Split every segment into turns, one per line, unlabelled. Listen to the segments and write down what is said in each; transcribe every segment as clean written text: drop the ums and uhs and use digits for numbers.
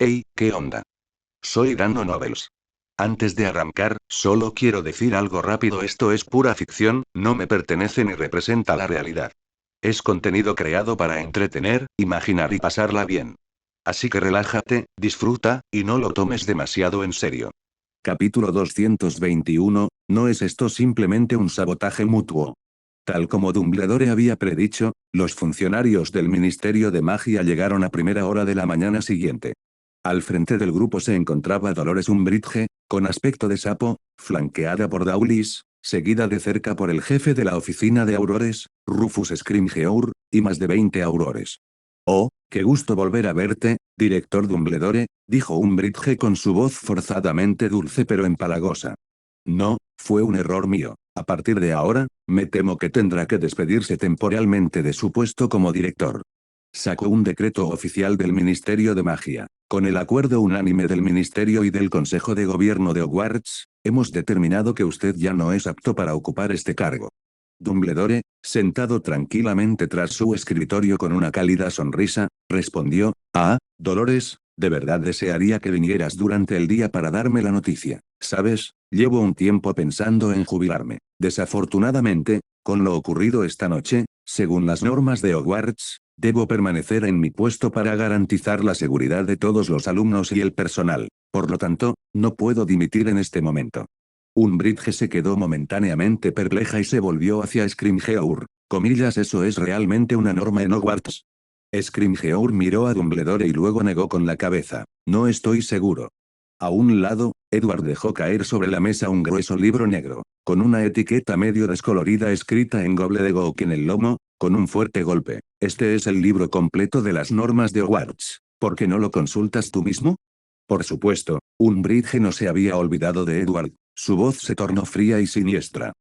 Hey, ¿qué onda? Soy Dando Novels. Antes de arrancar, solo quiero decir algo rápido: esto es pura ficción, no me pertenece ni representa la realidad. Es contenido creado para entretener, imaginar y pasarla bien. Así que relájate, disfruta, y no lo tomes demasiado en serio.
Capítulo 221, ¿no es esto simplemente un sabotaje mutuo? Tal como Dumbledore había predicho, los funcionarios del Ministerio de Magia llegaron a primera hora de la mañana siguiente. Al frente del grupo se encontraba Dolores Umbridge, con aspecto de sapo, flanqueada por Dawlis, seguida de cerca por el jefe de la oficina de Aurores, Rufus Scrimgeour, y más de 20 Aurores. «Oh, qué gusto volver a verte, director Dumbledore», dijo Umbridge con su voz forzadamente dulce pero empalagosa. «No, fue un error mío. A partir de ahora, me temo que tendrá que despedirse temporalmente de su puesto como director». Sacó un decreto oficial del Ministerio de Magia. «Con el acuerdo unánime del Ministerio y del Consejo de Gobierno de Hogwarts, hemos determinado que usted ya no es apto para ocupar este cargo». Dumbledore, sentado tranquilamente tras su escritorio con una cálida sonrisa, respondió: «Ah, Dolores, de verdad desearía que vinieras durante el día para darme la noticia. Sabes, llevo un tiempo pensando en jubilarme. Desafortunadamente, con lo ocurrido esta noche, según las normas de Hogwarts, debo permanecer en mi puesto para garantizar la seguridad de todos los alumnos y el personal. Por lo tanto, no puedo dimitir en este momento». Umbridge se quedó momentáneamente perpleja y se volvió hacia Scrimgeour. Comillas, ¿eso es realmente una norma en Hogwarts? Scrimgeour miró a Dumbledore y luego negó con la cabeza. «No estoy seguro». A un lado, Edward dejó caer sobre la mesa un grueso libro negro, con una etiqueta medio descolorida escrita en gobbledygook en el lomo, con un fuerte golpe. «Este es el libro completo de las normas de Hogwarts. ¿Por qué no lo consultas tú mismo?» Por supuesto, Umbridge no se había olvidado de Edward. Su voz se tornó fría y siniestra.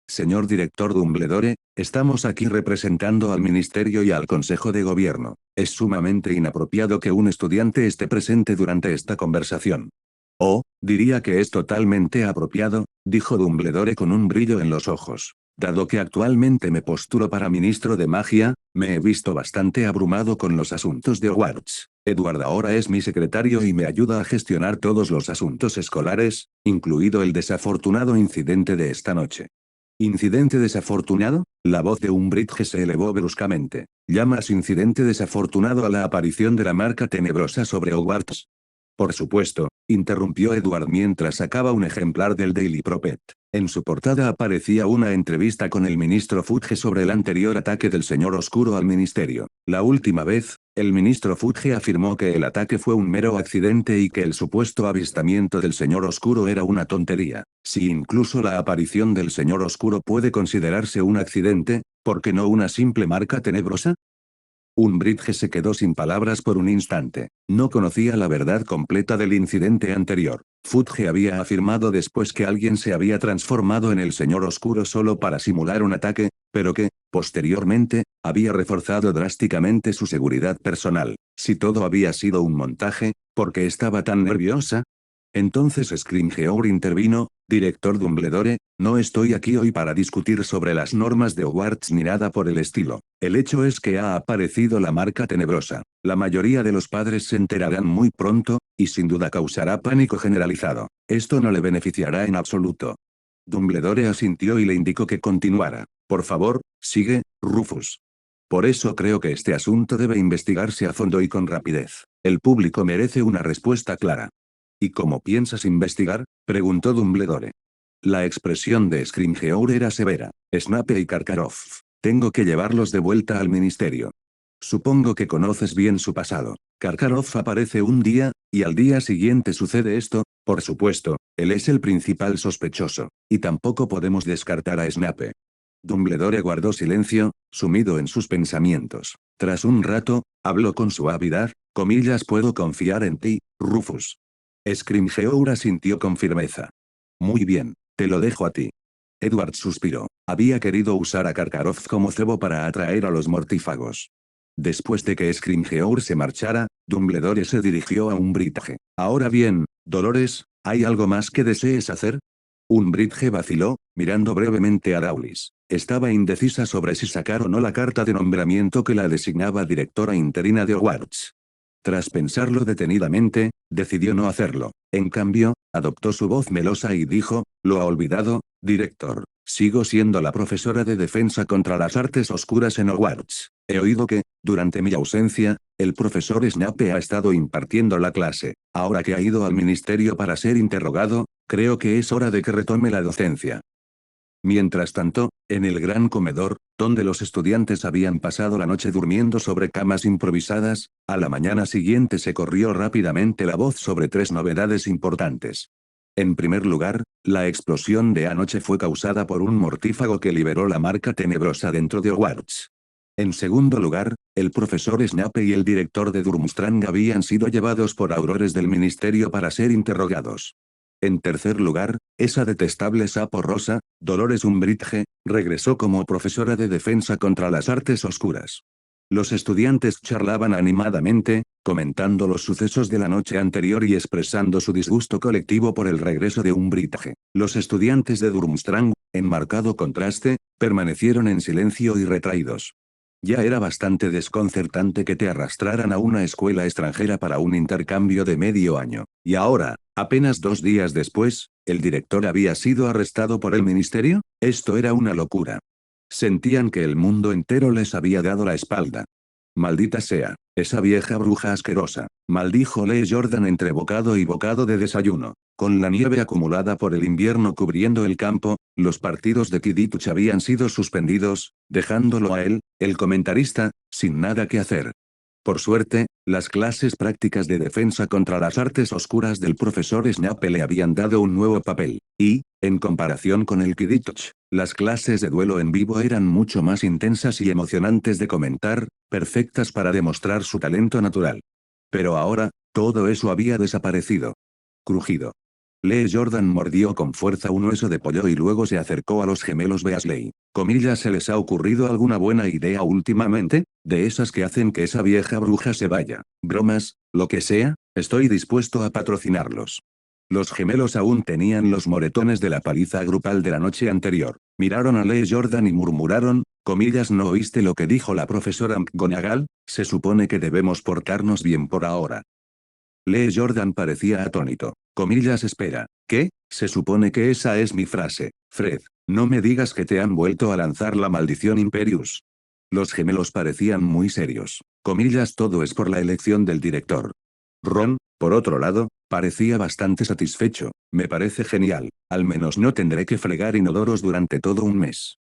«Señor director Dumbledore, estamos aquí representando al Ministerio y al Consejo de Gobierno. Es sumamente inapropiado que un estudiante esté presente durante esta conversación». «Oh, diría que es totalmente apropiado», dijo Dumbledore con un brillo en los ojos. «Dado que actualmente me postulo para ministro de magia, me he visto bastante abrumado con los asuntos de Hogwarts. Edward ahora es mi secretario y me ayuda a gestionar todos los asuntos escolares, incluido el desafortunado incidente de esta noche». «¿Incidente desafortunado?». La voz de Umbridge se elevó bruscamente. «¿Llamas incidente desafortunado a la aparición de la marca tenebrosa sobre Hogwarts?». «Por supuesto», interrumpió Edward mientras sacaba un ejemplar del Daily Prophet. En su portada aparecía una entrevista con el ministro Fudge sobre el anterior ataque del Señor Oscuro al ministerio. La última vez, el ministro Fudge afirmó que el ataque fue un mero accidente y que el supuesto avistamiento del Señor Oscuro era una tontería. Si incluso la aparición del Señor Oscuro puede considerarse un accidente, ¿por qué no una simple marca tenebrosa? Umbridge se quedó sin palabras por un instante. No conocía la verdad completa del incidente anterior. Fudge había afirmado después que alguien se había transformado en el Señor Oscuro solo para simular un ataque, pero que, posteriormente, había reforzado drásticamente su seguridad personal. Si todo había sido un montaje, ¿por qué estaba tan nerviosa? Entonces Scrimgeour intervino: «Director Dumbledore, no estoy aquí hoy para discutir sobre las normas de Hogwarts ni nada por el estilo. El hecho es que ha aparecido la marca tenebrosa. La mayoría de los padres se enterarán muy pronto, y sin duda causará pánico generalizado. Esto no le beneficiará en absoluto». Dumbledore asintió y le indicó que continuara. «Por favor, sigue, Rufus. Por eso creo que este asunto debe investigarse a fondo y con rapidez. El público merece una respuesta clara». «¿Y cómo piensas investigar?», preguntó Dumbledore. La expresión de Scrimgeour era severa. «Snape y Karkaroff. Tengo que llevarlos de vuelta al ministerio. Supongo que conoces bien su pasado. Karkaroff aparece un día, y al día siguiente sucede esto. Por supuesto, él es el principal sospechoso. Y tampoco podemos descartar a Snape». Dumbledore guardó silencio, sumido en sus pensamientos. Tras un rato, habló con suavidad: «Comillas, puedo confiar en ti, Rufus». Scrimgeour asintió con firmeza. «Muy bien, te lo dejo a ti». Edward suspiró. Había querido usar a Karkaroff como cebo para atraer a los mortífagos. Después de que Scrimgeour se marchara, Dumbledore se dirigió a Umbridge. «Ahora bien, Dolores, ¿hay algo más que desees hacer?». Umbridge vaciló, mirando brevemente a Dawlis. Estaba indecisa sobre si sacar o no la carta de nombramiento que la designaba directora interina de Hogwarts. Tras pensarlo detenidamente, decidió no hacerlo. En cambio, adoptó su voz melosa y dijo, «¿Lo ha olvidado, director? Sigo siendo la profesora de defensa contra las artes oscuras en Hogwarts. He oído que, durante mi ausencia, el profesor Snape ha estado impartiendo la clase. Ahora que ha ido al ministerio para ser interrogado, creo que es hora de que retome la docencia». Mientras tanto, en el gran comedor, donde los estudiantes habían pasado la noche durmiendo sobre camas improvisadas, a la mañana siguiente se corrió rápidamente la voz sobre tres novedades importantes. En primer lugar, la explosión de anoche fue causada por un mortífago que liberó la marca tenebrosa dentro de Hogwarts. En segundo lugar, el profesor Snape y el director de Durmstrang habían sido llevados por aurores del ministerio para ser interrogados. En tercer lugar, esa detestable sapo rosa, Dolores Umbridge, regresó como profesora de defensa contra las artes oscuras. Los estudiantes charlaban animadamente, comentando los sucesos de la noche anterior y expresando su disgusto colectivo por el regreso de Umbridge. Los estudiantes de Durmstrang, en marcado contraste, permanecieron en silencio y retraídos. Ya era bastante desconcertante que te arrastraran a una escuela extranjera para un intercambio de medio año. Y ahora, apenas 2 días después, ¿el director había sido arrestado por el ministerio? Esto era una locura. Sentían que el mundo entero les había dado la espalda. «Maldita sea, esa vieja bruja asquerosa», maldijo Lee Jordan entre bocado y bocado de desayuno. Con la nieve acumulada por el invierno cubriendo el campo, los partidos de Quidditch habían sido suspendidos, dejándolo a él, el comentarista, sin nada que hacer. Por suerte, las clases prácticas de defensa contra las artes oscuras del profesor Snape le habían dado un nuevo papel, y, en comparación con el Quidditch, las clases de duelo en vivo eran mucho más intensas y emocionantes de comentar, perfectas para demostrar su talento natural. Pero ahora, todo eso había desaparecido. Crujido. Lee Jordan mordió con fuerza un hueso de pollo y luego se acercó a los gemelos Weasley. ¿Se les ha ocurrido alguna buena idea últimamente? De esas que hacen que esa vieja bruja se vaya. Bromas, lo que sea, estoy dispuesto a patrocinarlos. Los gemelos aún tenían los moretones de la paliza grupal de la noche anterior. Miraron a Lee Jordan y murmuraron, ¿no oíste lo que dijo la profesora McGonagall? Se supone que debemos portarnos bien por ahora. Lee Jordan parecía atónito. Espera, ¿qué? Se supone que esa es mi frase. Fred, no me digas que te han vuelto a lanzar la maldición Imperius. Los gemelos parecían muy serios. Todo es por la elección del director. Ron, por otro lado, parecía bastante satisfecho. Me parece genial, al menos no tendré que fregar inodoros durante todo un mes.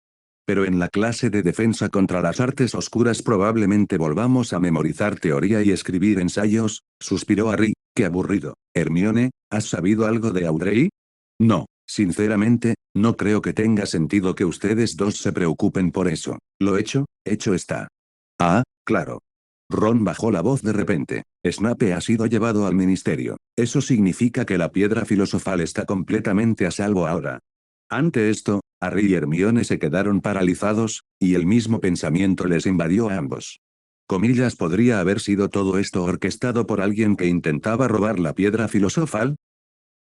Pero en la clase de defensa contra las artes oscuras probablemente volvamos a memorizar teoría y escribir ensayos, suspiró Harry, qué aburrido. Hermione, ¿has sabido algo de Audrey? No, sinceramente, no creo que tenga sentido que ustedes dos se preocupen por eso. Lo hecho está. Ah, claro. Ron bajó la voz de repente. Snape ha sido llevado al ministerio. Eso significa que la piedra filosofal está completamente a salvo ahora. Ante esto, Harry y Hermione se quedaron paralizados, y el mismo pensamiento les invadió a ambos. ¿Podría haber sido todo esto orquestado por alguien que intentaba robar la piedra filosofal?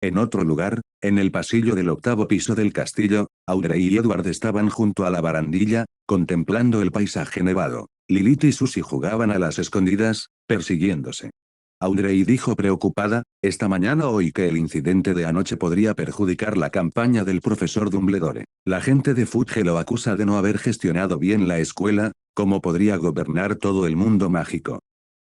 En otro lugar, en el pasillo del octavo piso del castillo, Audrey y Edward estaban junto a la barandilla, contemplando el paisaje nevado. Lilith y Susie jugaban a las escondidas, persiguiéndose. Audrey dijo preocupada, esta mañana oí que el incidente de anoche podría perjudicar la campaña del profesor Dumbledore. La gente de Fudge lo acusa de no haber gestionado bien la escuela, ¿cómo podría gobernar todo el mundo mágico?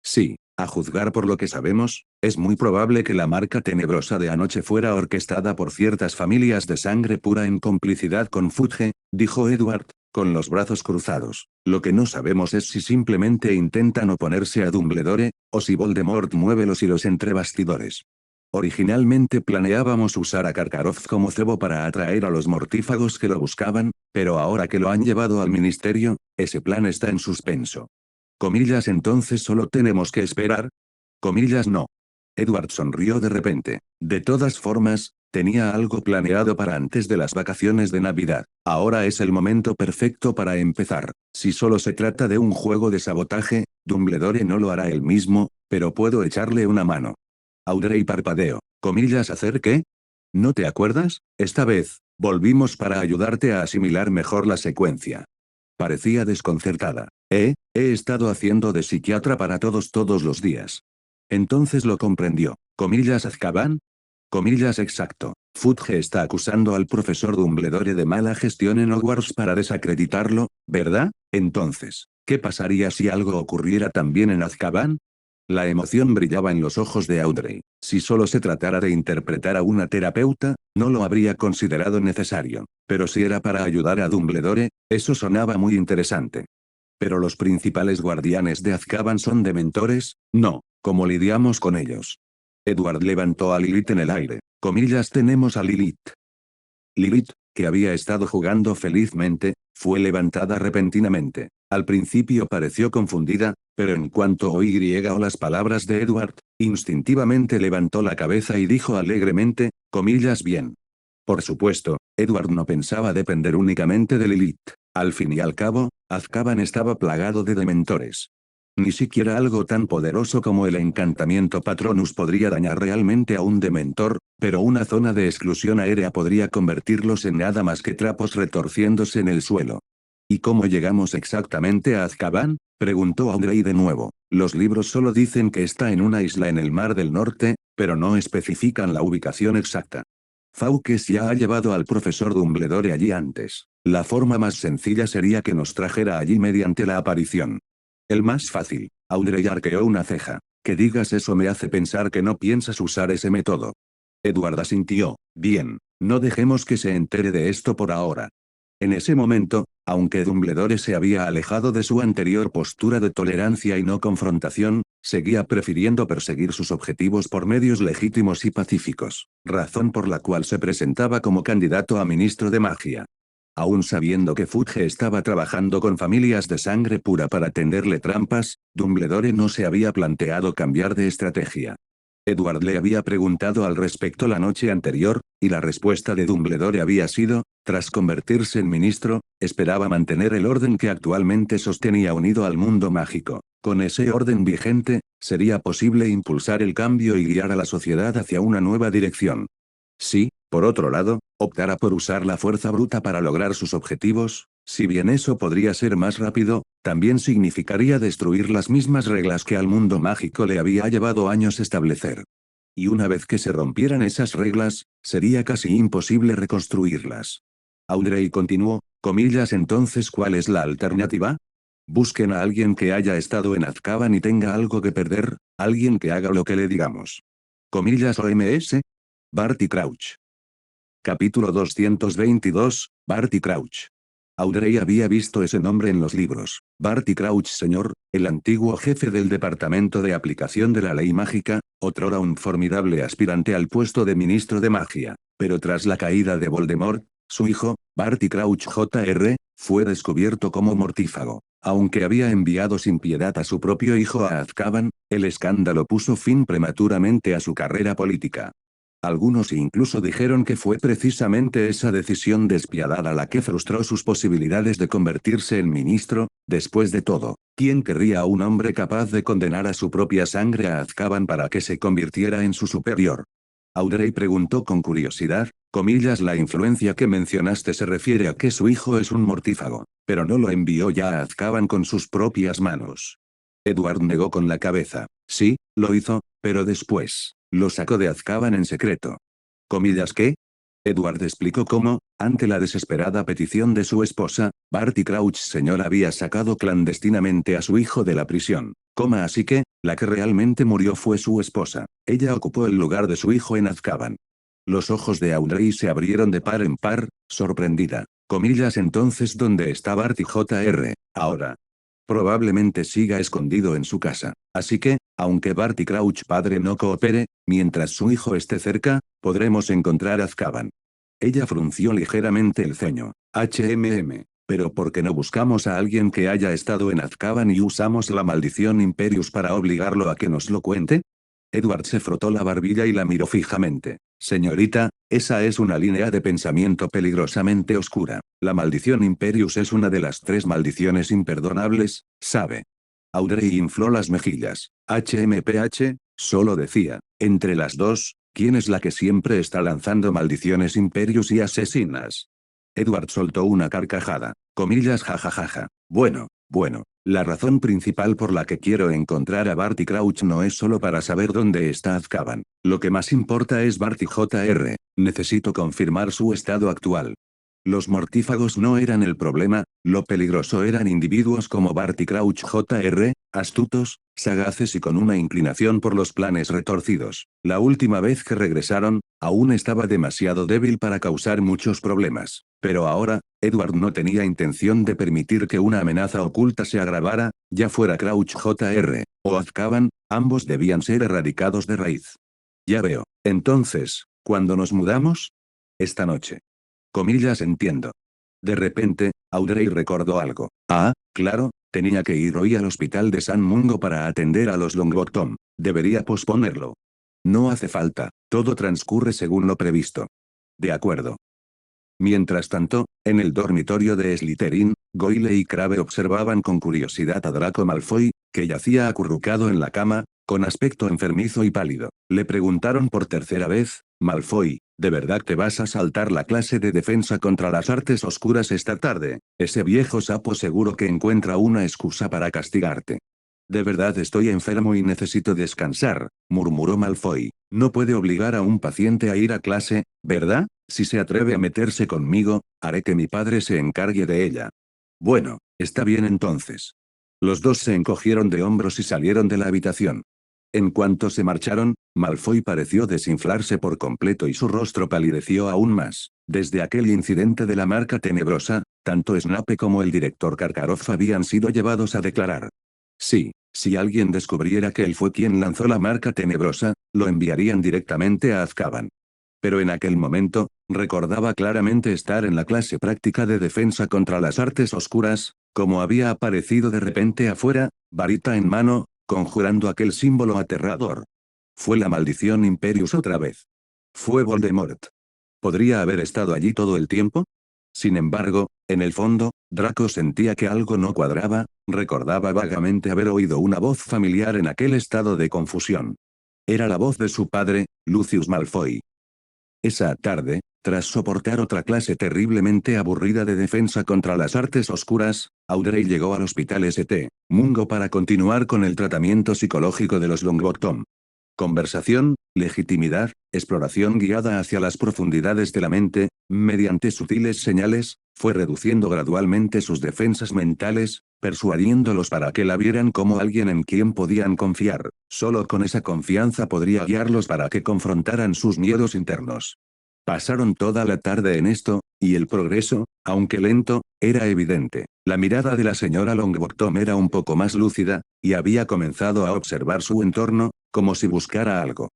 Sí, a juzgar por lo que sabemos, es muy probable que la marca tenebrosa de anoche fuera orquestada por ciertas familias de sangre pura en complicidad con Fudge, dijo Edward, con los brazos cruzados. Lo que no sabemos es si simplemente intentan oponerse a Dumbledore, o si Voldemort mueve los hilos entre bastidores. Originalmente planeábamos usar a Karkaroff como cebo para atraer a los mortífagos que lo buscaban, pero ahora que lo han llevado al ministerio, ese plan está en suspenso. Entonces solo tenemos que esperar. No. Edward sonrió de repente. De todas formas, tenía algo planeado para antes de las vacaciones de Navidad. Ahora es el momento perfecto para empezar. Si solo se trata de un juego de sabotaje, Dumbledore no lo hará él mismo, pero puedo echarle una mano. Audrey parpadeó. ¿Hacer qué? ¿No te acuerdas? Esta vez, volvimos para ayudarte a asimilar mejor la secuencia. Parecía desconcertada. He estado haciendo de psiquiatra para todos los días. Entonces lo comprendió. Comillas Azkaban. Comillas exacto. Fudge está acusando al profesor Dumbledore de mala gestión en Hogwarts para desacreditarlo, ¿verdad? Entonces, ¿qué pasaría si algo ocurriera también en Azkaban? La emoción brillaba en los ojos de Audrey. Si solo se tratara de interpretar a una terapeuta, no lo habría considerado necesario. Pero si era para ayudar a Dumbledore, eso sonaba muy interesante. ¿Pero los principales guardianes de Azkaban son dementores? No. ¿Cómo lidiamos con ellos? Edward levantó a Lilith en el aire. Comillas tenemos a Lilith. Lilith, que había estado jugando felizmente, fue levantada repentinamente. Al principio pareció confundida, pero en cuanto oyó las palabras de Edward, instintivamente levantó la cabeza y dijo alegremente, comillas bien. Por supuesto, Edward no pensaba depender únicamente de Lilith. Al fin y al cabo, Azkaban estaba plagado de dementores. Ni siquiera algo tan poderoso como el encantamiento Patronus podría dañar realmente a un dementor, pero una zona de exclusión aérea podría convertirlos en nada más que trapos retorciéndose en el suelo. ¿Y cómo llegamos exactamente a Azkaban? Preguntó Audrey de nuevo. Los libros solo dicen que está en una isla en el Mar del Norte, pero no especifican la ubicación exacta. Fawkes ya ha llevado al profesor Dumbledore allí antes. La forma más sencilla sería que nos trajera allí mediante la aparición. El más fácil. Audrey arqueó una ceja. Que digas eso me hace pensar que no piensas usar ese método. Edward asintió. Bien, no dejemos que se entere de esto por ahora. En ese momento, aunque Dumbledore se había alejado de su anterior postura de tolerancia y no confrontación, seguía prefiriendo perseguir sus objetivos por medios legítimos y pacíficos, razón por la cual se presentaba como candidato a ministro de magia. Aún sabiendo que Fudge estaba trabajando con familias de sangre pura para tenderle trampas, Dumbledore no se había planteado cambiar de estrategia. Edward le había preguntado al respecto la noche anterior, y la respuesta de Dumbledore había sido, tras convertirse en ministro, esperaba mantener el orden que actualmente sostenía unido al mundo mágico. Con ese orden vigente, sería posible impulsar el cambio y guiar a la sociedad hacia una nueva dirección. Si, por otro lado, optara por usar la fuerza bruta para lograr sus objetivos, si bien eso podría ser más rápido, también significaría destruir las mismas reglas que al mundo mágico le había llevado años establecer. Y una vez que se rompieran esas reglas, sería casi imposible reconstruirlas. Audrey continuó, comillas entonces ¿cuál es la alternativa? Busquen a alguien que haya estado en Azkaban y tenga algo que perder, alguien que haga lo que le digamos. Comillas OMS. Barty Crouch. Capítulo 222, Barty Crouch. Audrey había visto ese nombre en los libros. Barty Crouch señor, el antiguo jefe del Departamento de Aplicación de la Ley Mágica, otrora un formidable aspirante al puesto de ministro de magia, pero tras la caída de Voldemort, su hijo, Barty Crouch Jr., fue descubierto como mortífago. Aunque había enviado sin piedad a su propio hijo a Azkaban, el escándalo puso fin prematuramente a su carrera política. Algunos incluso dijeron que fue precisamente esa decisión despiadada la que frustró sus posibilidades de convertirse en ministro. Después de todo, ¿quién querría a un hombre capaz de condenar a su propia sangre a Azkaban para que se convirtiera en su superior? Audrey preguntó con curiosidad, comillas la influencia que mencionaste se refiere a que su hijo es un mortífago, pero no lo envió ya a Azkaban con sus propias manos. Edward negó con la cabeza. Sí, lo hizo, pero después, lo sacó de Azkaban en secreto. ¿Comillas qué? Edward explicó cómo, ante la desesperada petición de su esposa, Barty Crouch Sr. había sacado clandestinamente a su hijo de la prisión. Así que, la que realmente murió fue su esposa. Ella ocupó el lugar de su hijo en Azkaban. Los ojos de Audrey se abrieron de par en par, sorprendida. Comillas entonces ¿dónde está Barty Jr. ahora? Probablemente siga escondido en su casa. Así que, aunque Barty Crouch padre no coopere, mientras su hijo esté cerca, podremos encontrar a Azkaban. Ella frunció ligeramente el ceño. Pero ¿por qué no buscamos a alguien que haya estado en Azkaban y usamos la maldición Imperius para obligarlo a que nos lo cuente? Edward se frotó la barbilla y la miró fijamente. Señorita, esa es una línea de pensamiento peligrosamente oscura. La maldición Imperius es una de las 3 maldiciones imperdonables, ¿sabe? Audrey infló las mejillas. Solo decía, entre las dos, ¿quién es la que siempre está lanzando maldiciones Imperius y asesinas? Edward soltó una carcajada. Comillas jajajaja. Bueno, Bueno, la razón principal por la que quiero encontrar a Barty Crouch no es solo para saber dónde está Azkaban. Lo que más importa es Barty Jr. Necesito confirmar su estado actual. Los mortífagos no eran el problema, lo peligroso eran individuos como Barty Crouch Jr., astutos, sagaces y con una inclinación por los planes retorcidos. La última vez que regresaron, aún estaba demasiado débil para causar muchos problemas. Pero ahora, Edward no tenía intención de permitir que una amenaza oculta se agravara, ya fuera Crouch Jr. o Azkaban, ambos debían ser erradicados de raíz. Ya veo. Entonces, ¿cuándo nos mudamos? Esta noche. Comillas entiendo. De repente, Audrey recordó algo. Ah, claro, tenía que ir hoy al hospital de San Mungo para atender a los Longbottom. Debería posponerlo. No hace falta, todo transcurre según lo previsto. De acuerdo. Mientras tanto, en el dormitorio de Slytherin, Goyle y Crabbe observaban con curiosidad a Draco Malfoy, que yacía acurrucado en la cama, con aspecto enfermizo y pálido. Le preguntaron por tercera vez, Malfoy, ¿de verdad te vas a saltar la clase de defensa contra las artes oscuras esta tarde? Ese viejo sapo seguro que encuentra una excusa para castigarte. De verdad estoy enfermo y necesito descansar, murmuró Malfoy. No puede obligar a un paciente a ir a clase, ¿verdad? Si se atreve a meterse conmigo, haré que mi padre se encargue de ella. Bueno, está bien entonces. Los dos se encogieron de hombros y salieron de la habitación. En cuanto se marcharon, Malfoy pareció desinflarse por completo y su rostro palideció aún más. Desde aquel incidente de la marca tenebrosa, tanto Snape como el director Karkaroff habían sido llevados a declarar. Sí, si alguien descubriera que él fue quien lanzó la marca tenebrosa, lo enviarían directamente a Azkaban. Pero en aquel momento, recordaba claramente estar en la clase práctica de defensa contra las artes oscuras, como había aparecido de repente afuera, varita en mano, conjurando aquel símbolo aterrador. Fue la maldición Imperius otra vez. Fue Voldemort. ¿Podría haber estado allí todo el tiempo? Sin embargo, en el fondo, Draco sentía que algo no cuadraba, recordaba vagamente haber oído una voz familiar en aquel estado de confusión. Era la voz de su padre, Lucius Malfoy. Esa tarde, tras soportar otra clase terriblemente aburrida de defensa contra las artes oscuras, Audrey llegó al hospital St. Mungo para continuar con el tratamiento psicológico de los Longbottom. Conversación, legitimidad, exploración guiada hacia las profundidades de la mente, mediante sutiles señales, fue reduciendo gradualmente sus defensas mentales, persuadiéndolos para que la vieran como alguien en quien podían confiar. Solo con esa confianza podría guiarlos para que confrontaran sus miedos internos. Pasaron toda la tarde en esto, y el progreso, aunque lento, era evidente. La mirada de la señora Longbottom era un poco más lúcida, y había comenzado a observar su entorno, como si buscara algo.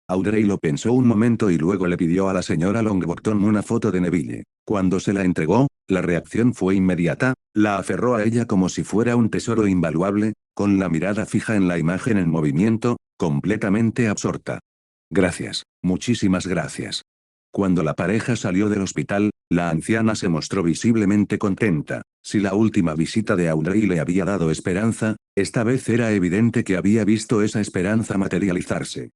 Audrey lo pensó un momento y luego le pidió a la señora Longbottom una foto de Neville. Cuando se la entregó, la reacción fue inmediata, la aferró a ella como si fuera un tesoro invaluable, con la mirada fija en la imagen en movimiento, completamente absorta. Gracias, muchísimas gracias. Cuando la pareja salió del hospital, la anciana se mostró visiblemente contenta. Si la última visita de Audrey le había dado esperanza, esta vez era evidente que había visto esa esperanza materializarse.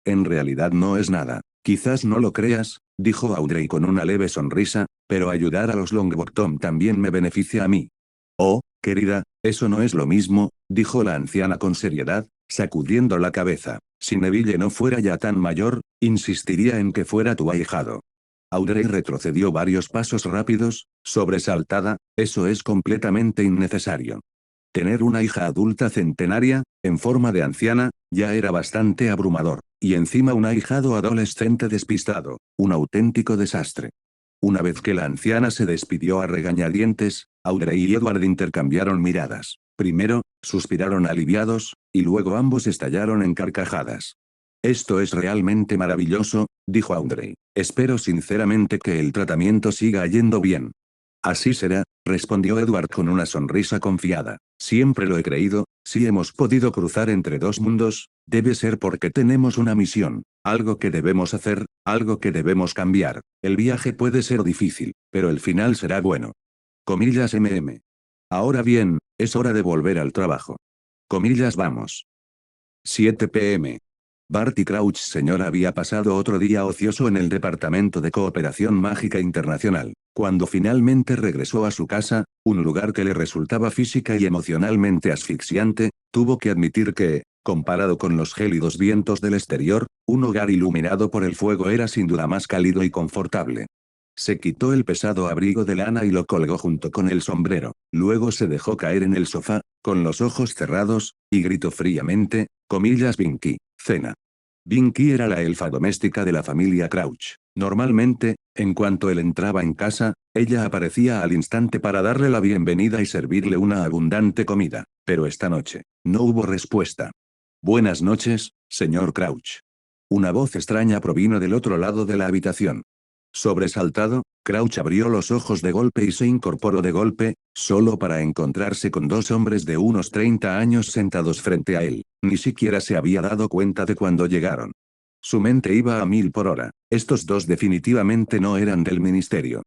En realidad no es nada. Quizás no lo creas, dijo Audrey con una leve sonrisa, pero ayudar a los Longbottom también me beneficia a mí. Oh, querida, eso no es lo mismo, dijo la anciana con seriedad, sacudiendo la cabeza. Si Neville no fuera ya tan mayor, insistiría en que fuera tu ahijado. Audrey retrocedió varios pasos rápidos, sobresaltada, eso es completamente innecesario. Tener una hija adulta centenaria, en forma de anciana, ya era bastante abrumador, y encima un ahijado adolescente despistado, un auténtico desastre. Una vez que la anciana se despidió a regañadientes, Audrey y Edward intercambiaron miradas. Primero, suspiraron aliviados, y luego ambos estallaron en carcajadas. Esto es realmente maravilloso, dijo Audrey. Espero sinceramente que el tratamiento siga yendo bien. Así será, respondió Edward con una sonrisa confiada. Siempre lo he creído, si hemos podido cruzar entre dos mundos, debe ser porque tenemos una misión, algo que debemos hacer, algo que debemos cambiar. El viaje puede ser difícil, pero el final será bueno. Comillas mm. Ahora bien, es hora de volver al trabajo. Comillas vamos. 7 p.m. Barty Crouch Sr. había pasado otro día ocioso en el Departamento de Cooperación Mágica Internacional. Cuando finalmente regresó a su casa, un lugar que le resultaba física y emocionalmente asfixiante, tuvo que admitir que, comparado con los gélidos vientos del exterior, un hogar iluminado por el fuego era sin duda más cálido y confortable. Se quitó el pesado abrigo de lana y lo colgó junto con el sombrero, luego se dejó caer en el sofá, con los ojos cerrados, y gritó fríamente, Binky, cena. Binky era la elfa doméstica de la familia Crouch. Normalmente, en cuanto él entraba en casa, ella aparecía al instante para darle la bienvenida y servirle una abundante comida, pero esta noche, no hubo respuesta. Buenas noches, señor Crouch. Una voz extraña provino del otro lado de la habitación. Sobresaltado, Crouch abrió los ojos de golpe y se incorporó de golpe, solo para encontrarse con dos hombres de unos 30 años sentados frente a él. Ni siquiera se había dado cuenta de cuando llegaron. Su mente iba a 1000 por hora. Estos dos definitivamente no eran del ministerio.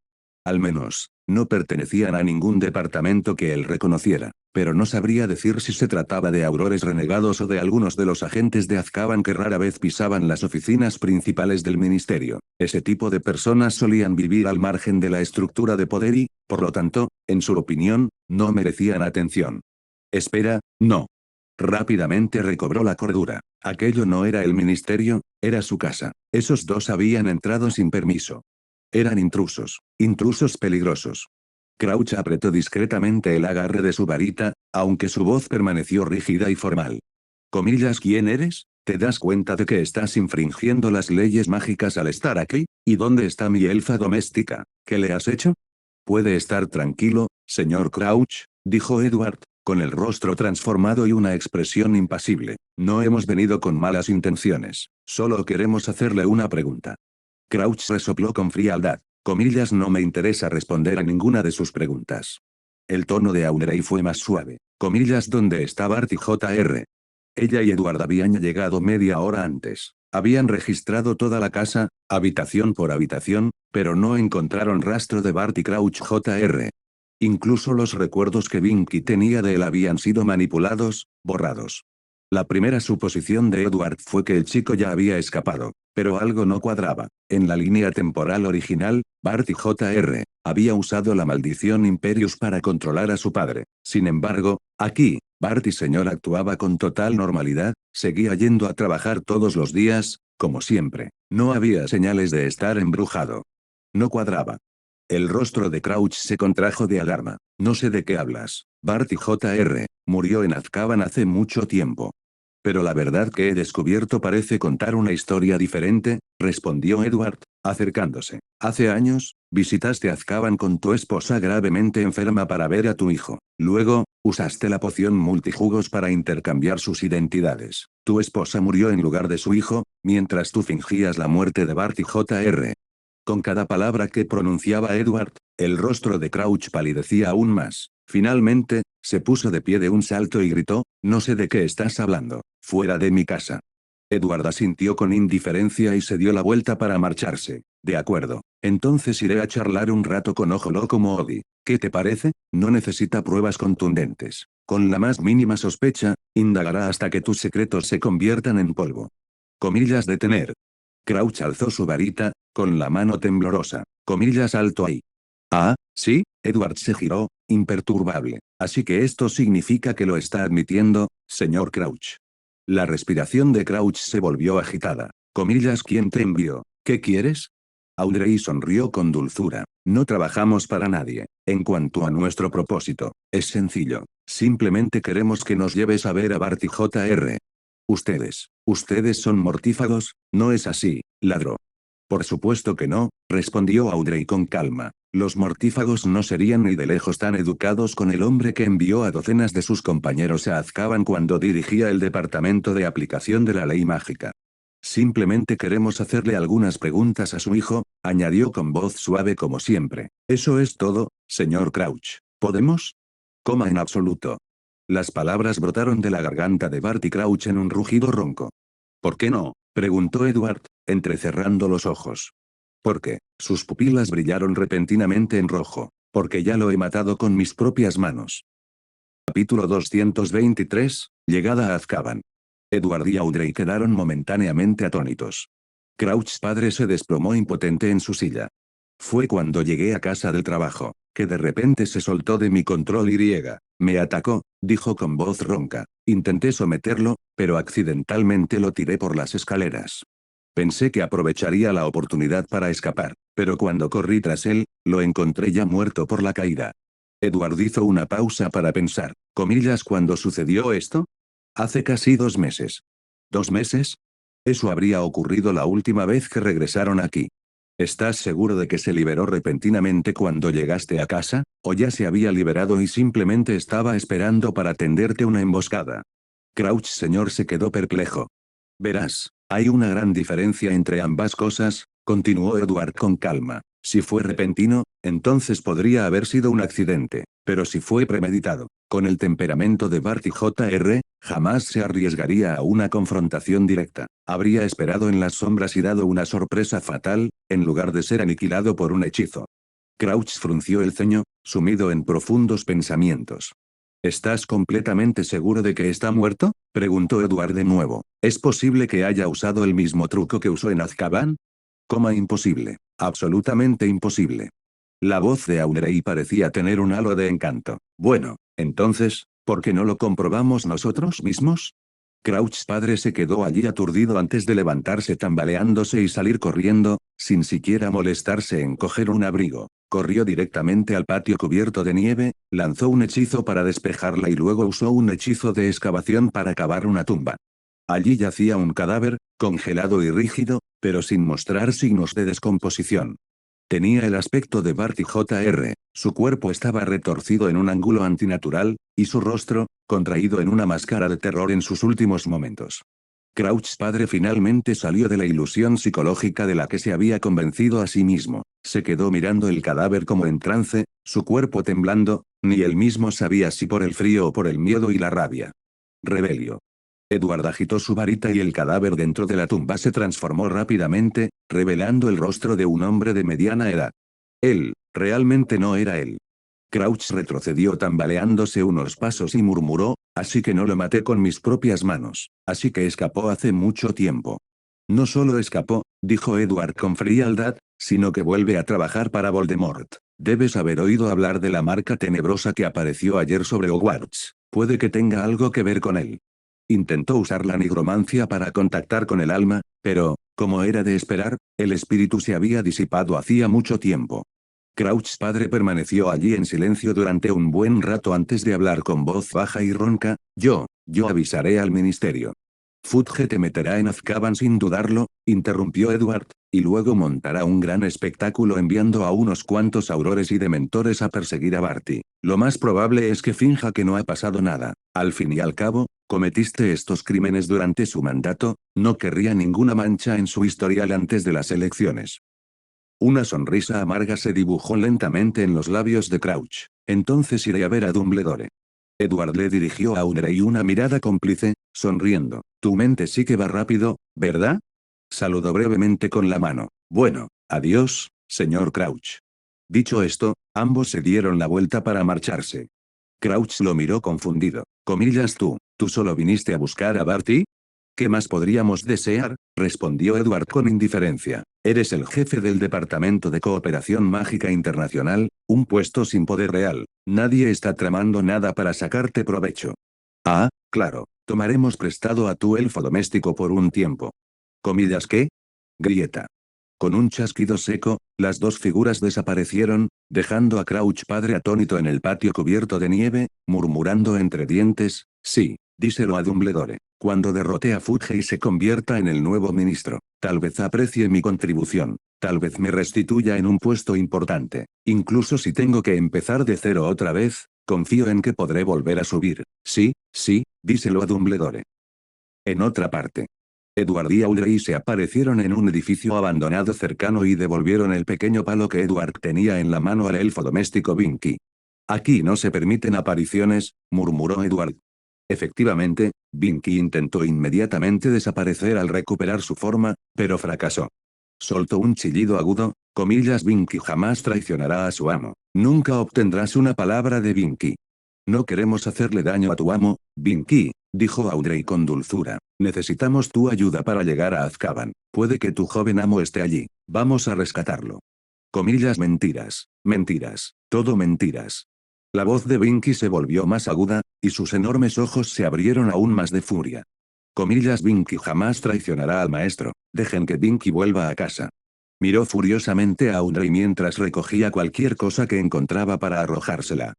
Al menos, no pertenecían a ningún departamento que él reconociera, pero no sabría decir si se trataba de aurores renegados o de algunos de los agentes de Azkaban que rara vez pisaban las oficinas principales del ministerio. Ese tipo de personas solían vivir al margen de la estructura de poder y, por lo tanto, en su opinión, no merecían atención. Espera, no. Rápidamente recobró la cordura. Aquello no era el ministerio, era su casa. Esos dos habían entrado sin permiso. Eran intrusos. Intrusos peligrosos. Crouch apretó discretamente el agarre de su varita, aunque su voz permaneció rígida y formal. ¿Quién eres? ¿Te das cuenta de que estás infringiendo las leyes mágicas al estar aquí? ¿Y dónde está mi elfa doméstica? ¿Qué le has hecho? Puede estar tranquilo, señor Crouch, dijo Edward, con el rostro transformado y una expresión impasible. No hemos venido con malas intenciones, solo queremos hacerle una pregunta. Crouch resopló con frialdad. No me interesa responder a ninguna de sus preguntas. El tono de Audrey fue más suave. ¿Dónde está Bart y Jr.? Ella y Edward habían llegado media hora antes. Habían registrado toda la casa, habitación por habitación, pero no encontraron rastro de Bart y Crouch Jr. Incluso los recuerdos que Binky tenía de él habían sido manipulados, borrados. La primera suposición de Edward fue que el chico ya había escapado, pero algo no cuadraba. En la línea temporal original, Bart y Jr. había usado la maldición Imperius para controlar a su padre. Sin embargo, aquí, Bart y señor actuaba con total normalidad, seguía yendo a trabajar todos los días, como siempre. No había señales de estar embrujado. No cuadraba. El rostro de Crouch se contrajo de alarma. No sé de qué hablas. Bart y Jr. murió en Azkaban hace mucho tiempo. Pero la verdad que he descubierto parece contar una historia diferente, respondió Edward, acercándose. Hace años, visitaste Azkaban con tu esposa gravemente enferma para ver a tu hijo. Luego, usaste la poción multijugos para intercambiar sus identidades. Tu esposa murió en lugar de su hijo, mientras tú fingías la muerte de Bart y Jr. Con cada palabra que pronunciaba Edward, el rostro de Crouch palidecía aún más. Finalmente, se puso de pie de un salto y gritó, no sé de qué estás hablando, fuera de mi casa. Edward asintió con indiferencia y se dio la vuelta para marcharse. De acuerdo, entonces iré a charlar un rato con Ojo Loco Moody. ¿Qué te parece? No necesita pruebas contundentes. Con la más mínima sospecha, indagará hasta que tus secretos se conviertan en polvo. Detener. Crouch alzó su varita, con la mano temblorosa. Alto ahí. Ah, sí, Edward se giró, imperturbable. Así que esto significa que lo está admitiendo, señor Crouch. La respiración de Crouch se volvió agitada. ¿Quién te envió? ¿Qué quieres? Audrey sonrió con dulzura. No trabajamos para nadie. En cuanto a nuestro propósito, es sencillo. Simplemente queremos que nos lleves a ver a Bart y Jr. Ustedes son mortífagos, ¿no es así, ladró? Por supuesto que no, respondió Audrey con calma. Los mortífagos no serían ni de lejos tan educados con el hombre que envió a docenas de sus compañeros a Azkaban cuando dirigía el departamento de aplicación de la ley mágica. Simplemente queremos hacerle algunas preguntas a su hijo, añadió con voz suave como siempre. Eso es todo, señor Crouch. ¿Podemos? Coma en absoluto. Las palabras brotaron de la garganta de Barty Crouch en un rugido ronco. ¿Por qué no? Preguntó Edward, entrecerrando los ojos. ¿Por qué? Sus pupilas brillaron repentinamente en rojo. Porque ya lo he matado con mis propias manos. Capítulo 223, Llegada a Azkaban. Edward y Audrey quedaron momentáneamente atónitos. Crouch padre se desplomó impotente en su silla. Fue cuando llegué a casa del trabajo, que de repente se soltó de mi control y me atacó, dijo con voz ronca. Intenté someterlo, pero accidentalmente lo tiré por las escaleras. Pensé que aprovecharía la oportunidad para escapar, pero cuando corrí tras él, lo encontré ya muerto por la caída. Edward hizo una pausa para pensar. Comillas, ¿cuándo sucedió esto? Hace casi 2 meses. ¿2 meses? Eso habría ocurrido la última vez que regresaron aquí. ¿Estás seguro de que se liberó repentinamente cuando llegaste a casa, o ya se había liberado y simplemente estaba esperando para tenderte una emboscada? Crouch señor se quedó perplejo. Verás, hay una gran diferencia entre ambas cosas, continuó Edward con calma. Si fue repentino, entonces podría haber sido un accidente, pero si fue premeditado, con el temperamento de Barty Jr., jamás se arriesgaría a una confrontación directa. Habría esperado en las sombras y dado una sorpresa fatal, en lugar de ser aniquilado por un hechizo. Crouch frunció el ceño, sumido en profundos pensamientos. ¿Estás completamente seguro de que está muerto?, preguntó Edward de nuevo. ¿Es posible que haya usado el mismo truco que usó en Azkaban? Coma imposible. Absolutamente imposible. La voz de Audrey parecía tener un halo de encanto. Bueno, entonces, ¿por qué no lo comprobamos nosotros mismos? Crouch padre se quedó allí aturdido antes de levantarse tambaleándose y salir corriendo, sin siquiera molestarse en coger un abrigo. Corrió directamente al patio cubierto de nieve, lanzó un hechizo para despejarla y luego usó un hechizo de excavación para cavar una tumba. Allí yacía un cadáver, congelado y rígido, pero sin mostrar signos de descomposición. Tenía el aspecto de Barty Jr., su cuerpo estaba retorcido en un ángulo antinatural, y su rostro, contraído en una máscara de terror en sus últimos momentos. Crouch padre finalmente salió de la ilusión psicológica de la que se había convencido a sí mismo. Se quedó mirando el cadáver como en trance, su cuerpo temblando, ni él mismo sabía si por el frío o por el miedo y la rabia. Rebelio. Edward agitó su varita y el cadáver dentro de la tumba se transformó rápidamente, revelando el rostro de un hombre de mediana edad. Él, realmente no era él. Crouch retrocedió tambaleándose unos pasos y murmuró, así que no lo maté con mis propias manos, así que escapó hace mucho tiempo. No solo escapó, dijo Edward con frialdad, sino que vuelve a trabajar para Voldemort. Debes haber oído hablar de la marca tenebrosa que apareció ayer sobre Hogwarts. Puede que tenga algo que ver con él. Intentó usar la nigromancia para contactar con el alma, pero, como era de esperar, el espíritu se había disipado hacía mucho tiempo. Crouch padre permaneció allí en silencio durante un buen rato antes de hablar con voz baja y ronca. Yo avisaré al ministerio. Fudge te meterá en Azkaban sin dudarlo, interrumpió Edward, y luego montará un gran espectáculo enviando a unos cuantos aurores y dementores a perseguir a Barty. Lo más probable es que finja que no ha pasado nada. Al fin y al cabo, cometiste estos crímenes durante su mandato, no querría ninguna mancha en su historial antes de las elecciones. Una sonrisa amarga se dibujó lentamente en los labios de Crouch. Entonces iré a ver a Dumbledore. Edward le dirigió a Audrey una mirada cómplice, sonriendo. Tu mente sí que va rápido, ¿verdad? Saludó brevemente con la mano. Bueno, adiós, señor Crouch. Dicho esto, ambos se dieron la vuelta para marcharse. Crouch lo miró confundido. Comillas, ¿tú solo viniste a buscar a Barty? ¿Qué más podríamos desear?, respondió Edward con indiferencia. Eres el jefe del Departamento de Cooperación Mágica Internacional, un puesto sin poder real. Nadie está tramando nada para sacarte provecho. Ah, claro, tomaremos prestado a tu elfo doméstico por un tiempo. ¿Comillas qué? Grieta. Con un chasquido seco, las dos figuras desaparecieron, dejando a Crouch padre atónito en el patio cubierto de nieve, murmurando entre dientes, sí, díselo a Dumbledore. Cuando derrote a Fudge y se convierta en el nuevo ministro, tal vez aprecie mi contribución, tal vez me restituya en un puesto importante. Incluso si tengo que empezar de cero otra vez, confío en que podré volver a subir. Sí, díselo a Dumbledore. En otra parte. Edward y Audrey se aparecieron en un edificio abandonado cercano y devolvieron el pequeño palo que Edward tenía en la mano al elfo doméstico Binky. Aquí no se permiten apariciones, murmuró Edward. Efectivamente, Binky intentó inmediatamente desaparecer al recuperar su forma, pero fracasó. Soltó un chillido agudo, comillas Binky jamás traicionará a su amo. Nunca obtendrás una palabra de Binky. No queremos hacerle daño a tu amo, Binky, dijo Audrey con dulzura. Necesitamos tu ayuda para llegar a Azkaban. Puede que tu joven amo esté allí. Vamos a rescatarlo. Comillas mentiras, mentiras, todo mentiras. La voz de Binky se volvió más aguda, y sus enormes ojos se abrieron aún más de furia. Comillas Binky jamás traicionará al maestro, dejen que Binky vuelva a casa. Miró furiosamente a Audrey mientras recogía cualquier cosa que encontraba para arrojársela.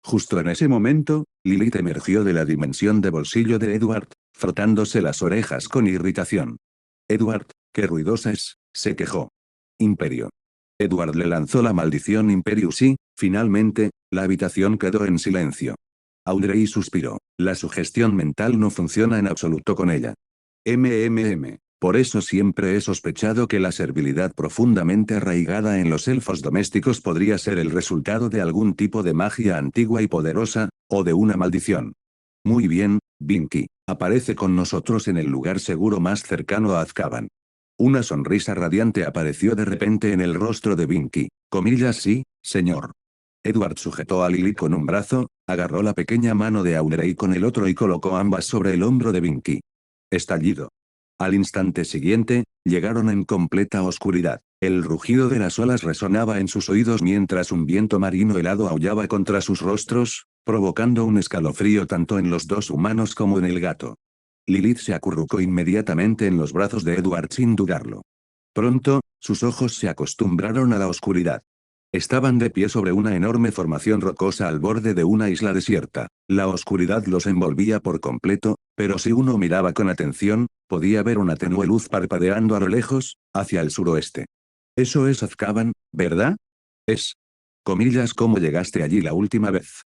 Justo en ese momento, Lilith emergió de la dimensión de bolsillo de Edward, frotándose las orejas con irritación. Edward, qué ruidosa es, se quejó. Imperio. Edward le lanzó la maldición Imperius y, finalmente, la habitación quedó en silencio. Audrey suspiró. La sugestión mental no funciona en absoluto con ella. Por eso siempre he sospechado que la servilidad profundamente arraigada en los elfos domésticos podría ser el resultado de algún tipo de magia antigua y poderosa, o de una maldición. Muy bien, Binky, aparece con nosotros en el lugar seguro más cercano a Azkaban. Una sonrisa radiante apareció de repente en el rostro de Binky. Comillas sí, señor. Edward sujetó a Lily con un brazo, agarró la pequeña mano de Audrey con el otro y colocó ambas sobre el hombro de Binky. Estallido. Al instante siguiente, llegaron en completa oscuridad. El rugido de las olas resonaba en sus oídos mientras un viento marino helado aullaba contra sus rostros, provocando un escalofrío tanto en los dos humanos como en el gato. Lilith se acurrucó inmediatamente en los brazos de Edward sin dudarlo. Pronto, sus ojos se acostumbraron a la oscuridad. Estaban de pie sobre una enorme formación rocosa al borde de una isla desierta. La oscuridad los envolvía por completo, pero si uno miraba con atención, podía ver una tenue luz parpadeando a lo lejos, hacia el suroeste. Eso es Azkaban, ¿verdad? Es. Comillas, ¿cómo llegaste allí la última vez?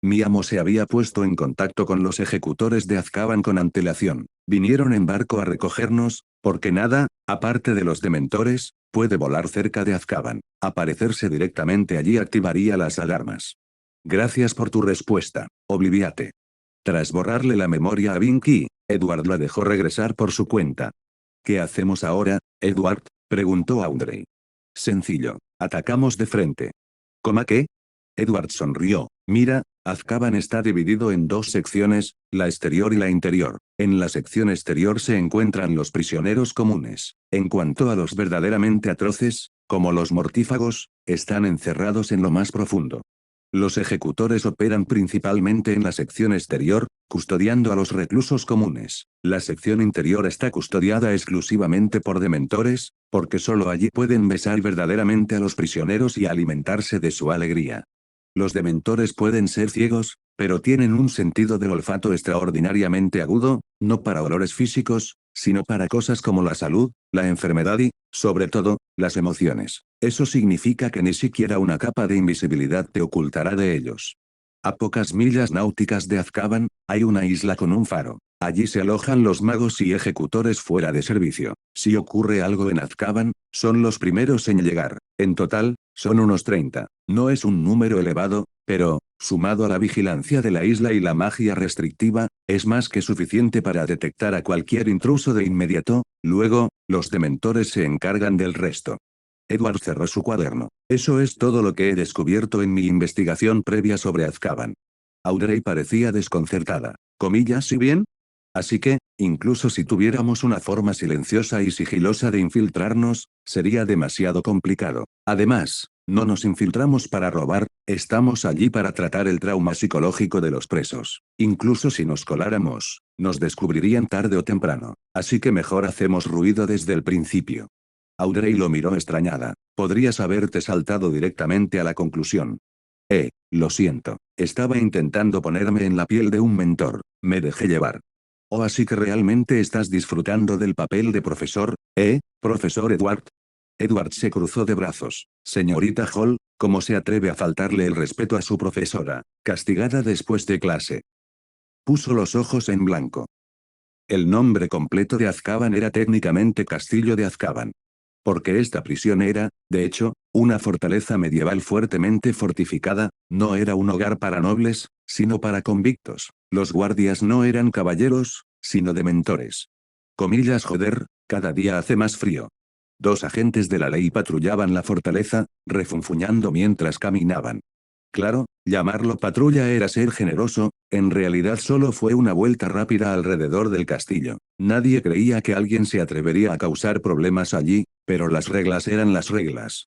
Mi amo se había puesto en contacto con los ejecutores de Azkaban con antelación. Vinieron en barco a recogernos, porque nada, aparte de los dementores, puede volar cerca de Azkaban. Aparecerse directamente allí activaría las alarmas. Gracias por tu respuesta, Obliviate. Tras borrarle la memoria a Binky, Edward la dejó regresar por su cuenta. ¿Qué hacemos ahora, Edward?, preguntó Audrey. Sencillo, atacamos de frente. ¿Cómo qué? Edward sonrió. Mira, Azkaban está dividido en dos secciones, la exterior y la interior. En la sección exterior se encuentran los prisioneros comunes. En cuanto a los verdaderamente atroces, como los mortífagos, están encerrados en lo más profundo. Los ejecutores operan principalmente en la sección exterior, custodiando a los reclusos comunes. La sección interior está custodiada exclusivamente por dementores, porque solo allí pueden besar verdaderamente a los prisioneros y alimentarse de su alegría. Los dementores pueden ser ciegos, pero tienen un sentido del olfato extraordinariamente agudo, no para olores físicos, sino para cosas como la salud, la enfermedad y, sobre todo, las emociones. Eso significa que ni siquiera una capa de invisibilidad te ocultará de ellos. A pocas millas náuticas de Azkaban, hay una isla con un faro. Allí se alojan los magos y ejecutores fuera de servicio. Si ocurre algo en Azkaban, son los primeros en llegar. En total, son unos 30. No es un número elevado, pero, sumado a la vigilancia de la isla y la magia restrictiva, es más que suficiente para detectar a cualquier intruso de inmediato. Luego, los dementores se encargan del resto. Edward cerró su cuaderno. Eso es todo lo que he descubierto en mi investigación previa sobre Azkaban. Audrey parecía desconcertada. Comillas, ¿y bien? Así que, incluso si tuviéramos una forma silenciosa y sigilosa de infiltrarnos, sería demasiado complicado. Además, no nos infiltramos para robar, estamos allí para tratar el trauma psicológico de los presos. Incluso si nos coláramos, nos descubrirían tarde o temprano. Así que mejor hacemos ruido desde el principio. Audrey lo miró extrañada. Podrías haberte saltado directamente a la conclusión. Lo siento. Estaba intentando ponerme en la piel de un mentor. Me dejé llevar. ¿O así que realmente estás disfrutando del papel de profesor, profesor Edward? Edward se cruzó de brazos. Señorita Hall, ¿cómo se atreve a faltarle el respeto a su profesora, castigada después de clase? Puso los ojos en blanco. El nombre completo de Azkaban era técnicamente Castillo de Azkaban. Porque esta prisión era, de hecho, una fortaleza medieval fuertemente fortificada, no era un hogar para nobles, sino para convictos. Los guardias no eran caballeros, sino dementores. Comillas, joder, cada día hace más frío. 2 agentes de la ley patrullaban la fortaleza, refunfuñando mientras caminaban. Claro, llamarlo patrulla era ser generoso, en realidad solo fue una vuelta rápida alrededor del castillo. Nadie creía que alguien se atrevería a causar problemas allí, pero las reglas eran las reglas.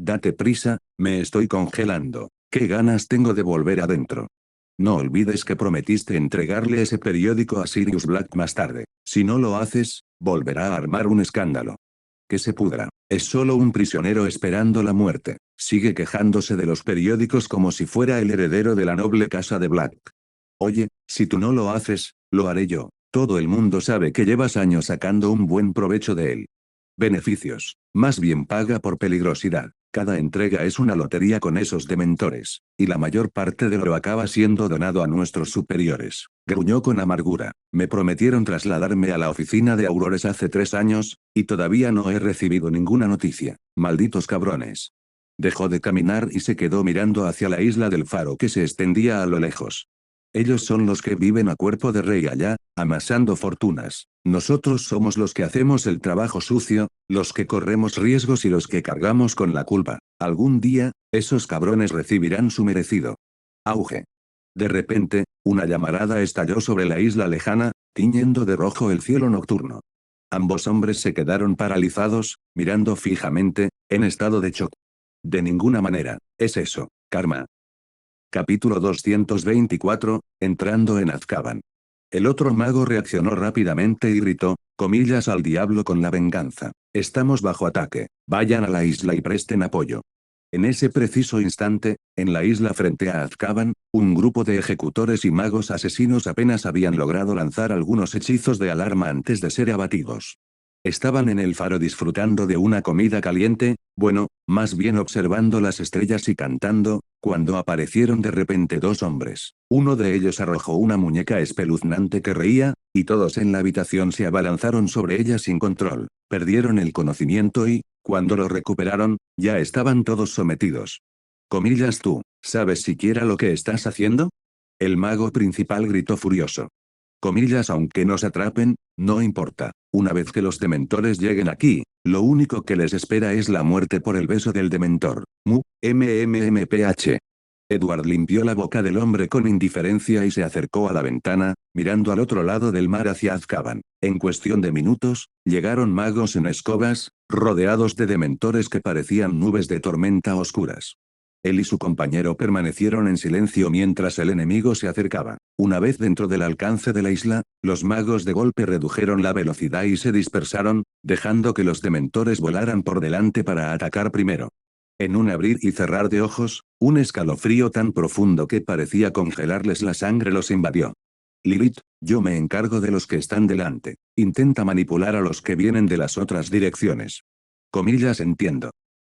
Date prisa, me estoy congelando. ¿Qué ganas tengo de volver adentro? No olvides que prometiste entregarle ese periódico a Sirius Black más tarde. Si no lo haces, volverá a armar un escándalo. Que se pudra. Es solo un prisionero esperando la muerte. Sigue quejándose de los periódicos como si fuera el heredero de la noble casa de Black. Oye, si tú no lo haces, lo haré yo. Todo el mundo sabe que llevas años sacando un buen provecho de él. Beneficios. Más bien paga por peligrosidad. Cada entrega es una lotería con esos dementores, y la mayor parte de oro acaba siendo donado a nuestros superiores. Gruñó con amargura. Me prometieron trasladarme a la oficina de Aurores hace 3 años, y todavía no he recibido ninguna noticia. Malditos cabrones. Dejó de caminar y se quedó mirando hacia la isla del faro que se extendía a lo lejos. Ellos son los que viven a cuerpo de rey allá, amasando fortunas. Nosotros somos los que hacemos el trabajo sucio, los que corremos riesgos y los que cargamos con la culpa. Algún día, esos cabrones recibirán su merecido. Auge. De repente, una llamarada estalló sobre la isla lejana, tiñendo de rojo el cielo nocturno. Ambos hombres se quedaron paralizados, mirando fijamente, en estado de shock. De ninguna manera, es eso, karma. Capítulo 224, entrando en Azkaban. El otro mago reaccionó rápidamente y gritó, comillas al diablo con la venganza. Estamos bajo ataque, vayan a la isla y presten apoyo. En ese preciso instante, en la isla frente a Azkaban, un grupo de ejecutores y magos asesinos apenas habían logrado lanzar algunos hechizos de alarma antes de ser abatidos. Estaban en el faro disfrutando de una comida caliente, bueno, más bien observando las estrellas y cantando, cuando aparecieron de repente 2 hombres. Uno de ellos arrojó una muñeca espeluznante que reía, y todos en la habitación se abalanzaron sobre ella sin control. Perdieron el conocimiento y, cuando lo recuperaron, ya estaban todos sometidos. Comillas tú, ¿sabes siquiera lo que estás haciendo? El mago principal gritó furioso. Comillas aunque nos atrapen, no importa. Una vez que los dementores lleguen aquí, lo único que les espera es la muerte por el beso del dementor. MMMPH. Edward limpió la boca del hombre con indiferencia y se acercó a la ventana, mirando al otro lado del mar hacia Azkaban. En cuestión de minutos, llegaron magos en escobas, rodeados de dementores que parecían nubes de tormenta oscuras. Él y su compañero permanecieron en silencio mientras el enemigo se acercaba. Una vez dentro del alcance de la isla, los magos de golpe redujeron la velocidad y se dispersaron, dejando que los dementores volaran por delante para atacar primero. En un abrir y cerrar de ojos, un escalofrío tan profundo que parecía congelarles la sangre los invadió. Lilith, yo me encargo de los que están delante. Intenta manipular a los que vienen de las otras direcciones. Comillas entiendo.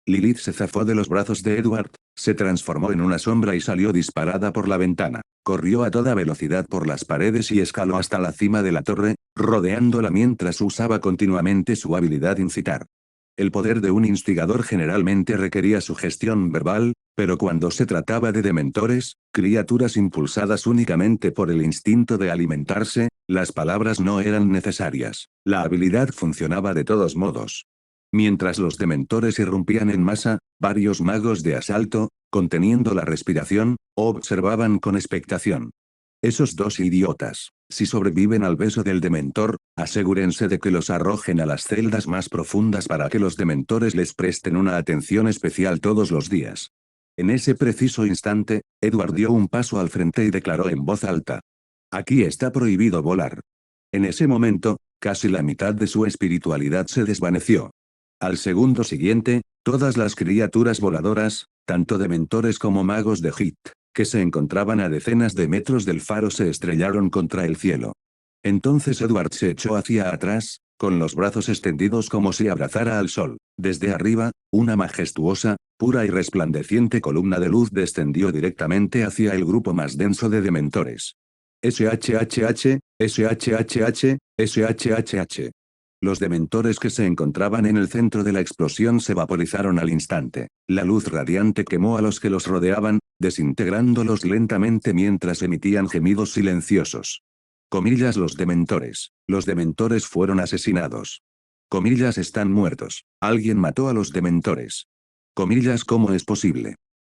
Lilith se zafó de los brazos de Edward, se transformó en una sombra y salió disparada por la ventana. Corrió a toda velocidad por las paredes y escaló hasta la cima de la torre, rodeándola mientras usaba continuamente su habilidad incitar. El poder de un instigador generalmente requería sugestión verbal, pero cuando se trataba de dementores, criaturas impulsadas únicamente por el instinto de alimentarse, las palabras no eran necesarias. La habilidad funcionaba de todos modos. Mientras los dementores irrumpían en masa, varios magos de asalto, conteniendo la respiración, observaban con expectación. Esos 2 idiotas, si sobreviven al beso del dementor, asegúrense de que los arrojen a las celdas más profundas para que los dementores les presten una atención especial todos los días. En ese preciso instante, Edward dio un paso al frente y declaró en voz alta. Aquí está prohibido volar. En ese momento, casi la mitad de su espiritualidad se desvaneció. Al segundo siguiente, todas las criaturas voladoras, tanto dementores como magos de Hit, que se encontraban a decenas de metros del faro se estrellaron contra el cielo. Entonces Edward se echó hacia atrás, con los brazos extendidos como si abrazara al sol. Desde arriba, una majestuosa, pura y resplandeciente columna de luz descendió directamente hacia el grupo más denso de dementores. SHHH, SHHH, SHHH. Los dementores que se encontraban en el centro de la explosión se vaporizaron al instante. La luz radiante quemó a los que los rodeaban, desintegrándolos lentamente mientras emitían gemidos silenciosos. Comillas los dementores. Los dementores fueron asesinados. Comillas están muertos. Alguien mató a los dementores. Comillas ¿cómo es posible?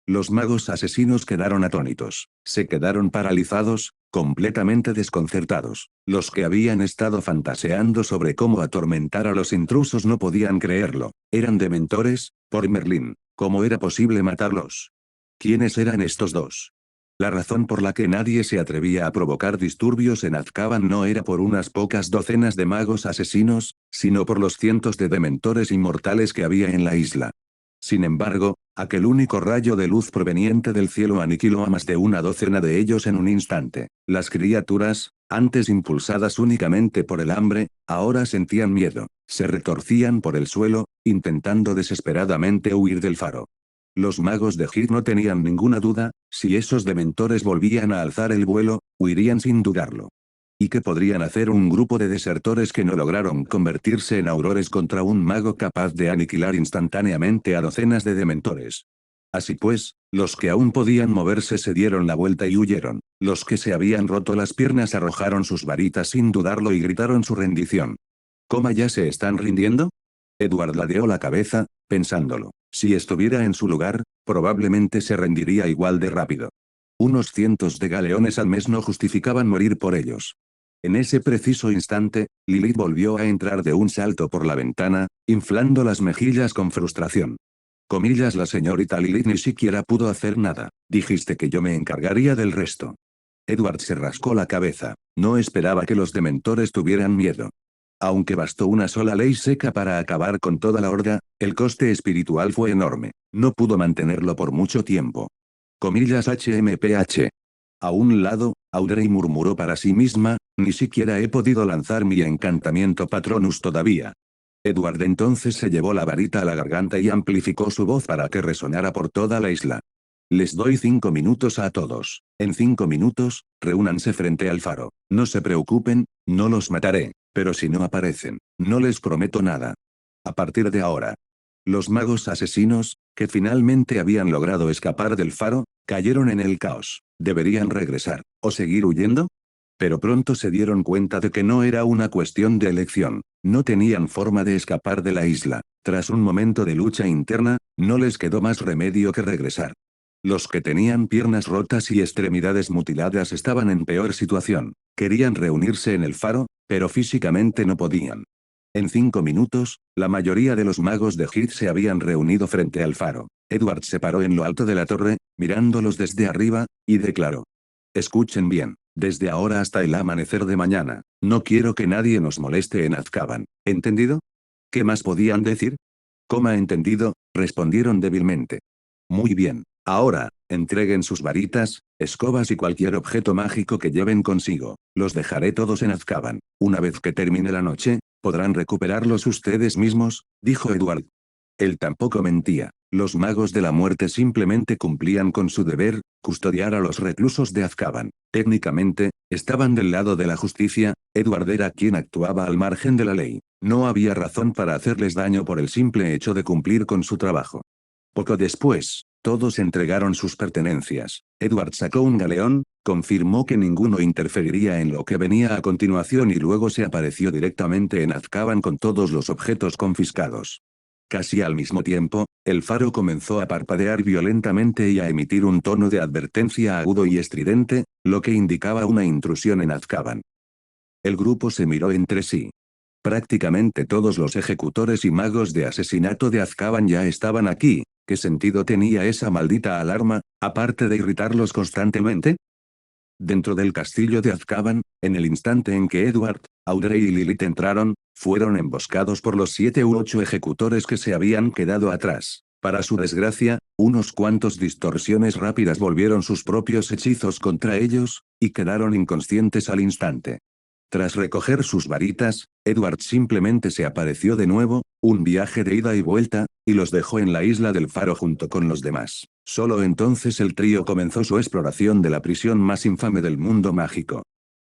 Los magos asesinos quedaron atónitos. Se quedaron paralizados, completamente desconcertados. Los que habían estado fantaseando sobre cómo atormentar a los intrusos no podían creerlo. ¿Eran dementores? Por Merlín. ¿Cómo era posible matarlos? ¿Quiénes eran estos dos? La razón por la que nadie se atrevía a provocar disturbios en Azkaban no era por unas pocas docenas de magos asesinos, sino por los cientos de dementores inmortales que había en la isla. Sin embargo, aquel único rayo de luz proveniente del cielo aniquiló a más de una docena de ellos en un instante. Las criaturas, antes impulsadas únicamente por el hambre, ahora sentían miedo, se retorcían por el suelo, intentando desesperadamente huir del faro. Los magos de Hit no tenían ninguna duda, si esos dementores volvían a alzar el vuelo, huirían sin dudarlo. ¿Y qué podrían hacer un grupo de desertores que no lograron convertirse en aurores contra un mago capaz de aniquilar instantáneamente a docenas de dementores? Así pues, los que aún podían moverse se dieron la vuelta y huyeron. Los que se habían roto las piernas arrojaron sus varitas sin dudarlo y gritaron su rendición. ¿Cómo ya se están rindiendo? Edward ladeó la cabeza, pensándolo. Si estuviera en su lugar, probablemente se rendiría igual de rápido. Unos cientos de galeones al mes no justificaban morir por ellos. En ese preciso instante, Lilith volvió a entrar de un salto por la ventana, inflando las mejillas con frustración. Comillas, la señorita Lilith ni siquiera pudo hacer nada. Dijiste que yo me encargaría del resto. Edward se rascó la cabeza. No esperaba que los dementores tuvieran miedo. Aunque bastó una sola ley seca para acabar con toda la horda, el coste espiritual fue enorme. No pudo mantenerlo por mucho tiempo. Comillas HMPH. A un lado, Audrey murmuró para sí misma, ni siquiera he podido lanzar mi encantamiento Patronus todavía. Edward entonces se llevó la varita a la garganta y amplificó su voz para que resonara por toda la isla. Les doy 5 minutos a todos. En 5 minutos, reúnanse frente al faro. No se preocupen, no los mataré, pero si no aparecen, no les prometo nada. A partir de ahora. Los magos asesinos, que finalmente habían logrado escapar del faro, cayeron en el caos. ¿Deberían regresar, o seguir huyendo? Pero pronto se dieron cuenta de que no era una cuestión de elección. No tenían forma de escapar de la isla. Tras un momento de lucha interna, no les quedó más remedio que regresar. Los que tenían piernas rotas y extremidades mutiladas estaban en peor situación. Querían reunirse en el faro, pero físicamente no podían. En 5 minutos, la mayoría de los magos de Hit se habían reunido frente al faro. Edward se paró en lo alto de la torre, mirándolos desde arriba, y declaró. Escuchen bien, desde ahora hasta el amanecer de mañana, no quiero que nadie nos moleste en Azkaban, ¿entendido? ¿Qué más podían decir? Coma entendido, respondieron débilmente. Muy bien, ahora, entreguen sus varitas, escobas y cualquier objeto mágico que lleven consigo. Los dejaré todos en Azkaban. Una vez que termine la noche, podrán recuperarlos ustedes mismos, dijo Edward. Él tampoco mentía. Los magos de la muerte simplemente cumplían con su deber, custodiar a los reclusos de Azkaban. Técnicamente, estaban del lado de la justicia, Edward era quien actuaba al margen de la ley. No había razón para hacerles daño por el simple hecho de cumplir con su trabajo. Poco después, todos entregaron sus pertenencias. Edward sacó un galeón, confirmó que ninguno interferiría en lo que venía a continuación y luego se apareció directamente en Azkaban con todos los objetos confiscados. Casi al mismo tiempo, el faro comenzó a parpadear violentamente y a emitir un tono de advertencia agudo y estridente, lo que indicaba una intrusión en Azkaban. El grupo se miró entre sí. Prácticamente todos los ejecutores y magos de asesinato de Azkaban ya estaban aquí. ¿Qué sentido tenía esa maldita alarma, aparte de irritarlos constantemente? Dentro del castillo de Azkaban, en el instante en que Edward, Audrey y Lilith entraron, fueron emboscados por los 7 u 8 ejecutores que se habían quedado atrás. Para su desgracia, unos cuantos distorsiones rápidas volvieron sus propios hechizos contra ellos, y quedaron inconscientes al instante. Tras recoger sus varitas, Edward simplemente se apareció de nuevo, un viaje de ida y vuelta, y los dejó en la isla del faro junto con los demás. Solo entonces el trío comenzó su exploración de la prisión más infame del mundo mágico.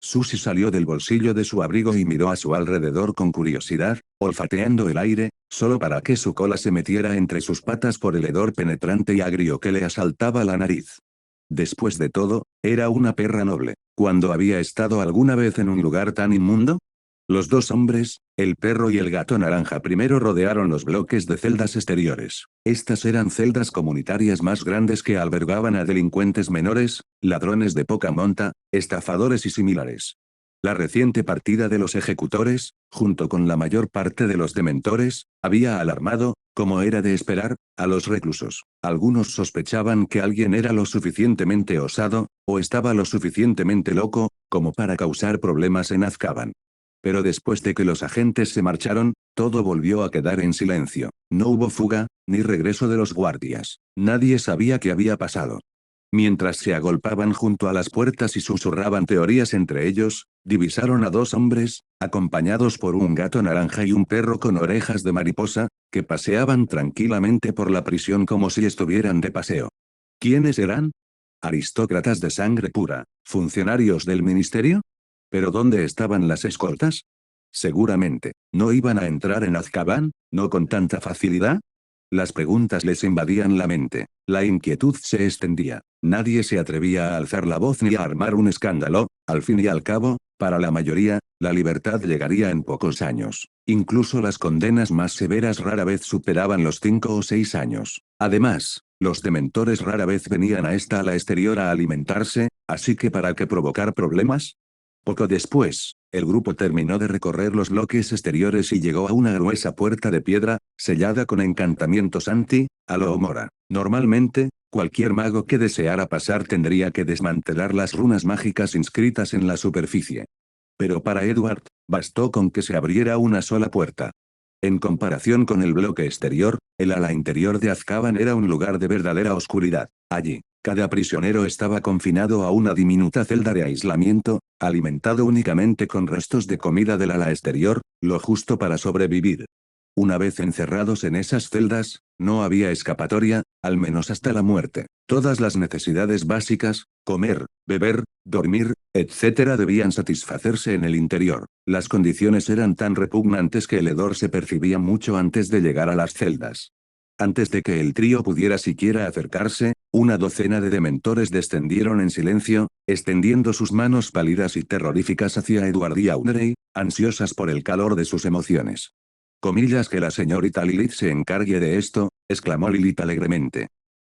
Susie salió del bolsillo de su abrigo y miró a su alrededor con curiosidad, olfateando el aire, solo para que su cola se metiera entre sus patas por el hedor penetrante y agrio que le asaltaba la nariz. Después de todo, era una perra noble. ¿Cuándo había estado alguna vez en un lugar tan inmundo? Los dos hombres, el perro y el gato naranja primero rodearon los bloques de celdas exteriores. Estas eran celdas comunitarias más grandes que albergaban a delincuentes menores, ladrones de poca monta, estafadores y similares. La reciente partida de los ejecutores, junto con la mayor parte de los dementores, había alarmado, como era de esperar, a los reclusos. Algunos sospechaban que alguien era lo suficientemente osado, o estaba lo suficientemente loco, como para causar problemas en Azkaban. Pero después de que los agentes se marcharon, todo volvió a quedar en silencio. No hubo fuga, ni regreso de los guardias. Nadie sabía qué había pasado. Mientras se agolpaban junto a las puertas y susurraban teorías entre ellos, divisaron a dos hombres, acompañados por un gato naranja y un perro con orejas de mariposa, que paseaban tranquilamente por la prisión como si estuvieran de paseo. ¿Quiénes eran? ¿Aristócratas de sangre pura? ¿Funcionarios del ministerio? ¿Pero dónde estaban las escoltas? Seguramente, ¿no iban a entrar en Azkaban, no con tanta facilidad? Las preguntas les invadían la mente. La inquietud se extendía. Nadie se atrevía a alzar la voz ni a armar un escándalo. Al fin y al cabo, para la mayoría, la libertad llegaría en pocos años. Incluso las condenas más severas rara vez superaban los 5 o 6 años. Además, los dementores rara vez venían a esta ala exterior a alimentarse, así que ¿para qué provocar problemas? Poco después, el grupo terminó de recorrer los bloques exteriores y llegó a una gruesa puerta de piedra, sellada con encantamientos Alohomora. Normalmente, cualquier mago que deseara pasar tendría que desmantelar las runas mágicas inscritas en la superficie. Pero para Edward, bastó con que se abriera una sola puerta. En comparación con el bloque exterior, el ala interior de Azkaban era un lugar de verdadera oscuridad. Allí, cada prisionero estaba confinado a una diminuta celda de aislamiento, alimentado únicamente con restos de comida del ala exterior, lo justo para sobrevivir. Una vez encerrados en esas celdas, no había escapatoria, al menos hasta la muerte. Todas las necesidades básicas, comer, beber, dormir, etc., debían satisfacerse en el interior. Las condiciones eran tan repugnantes que el hedor se percibía mucho antes de llegar a las celdas. Antes de que el trío pudiera siquiera acercarse, una docena de dementores descendieron en silencio, extendiendo sus manos pálidas y terroríficas hacia Edward y Audrey, ansiosas por el calor de sus emociones. Comillas que la señorita Lilith se encargue de esto, exclamó Lilith alegremente.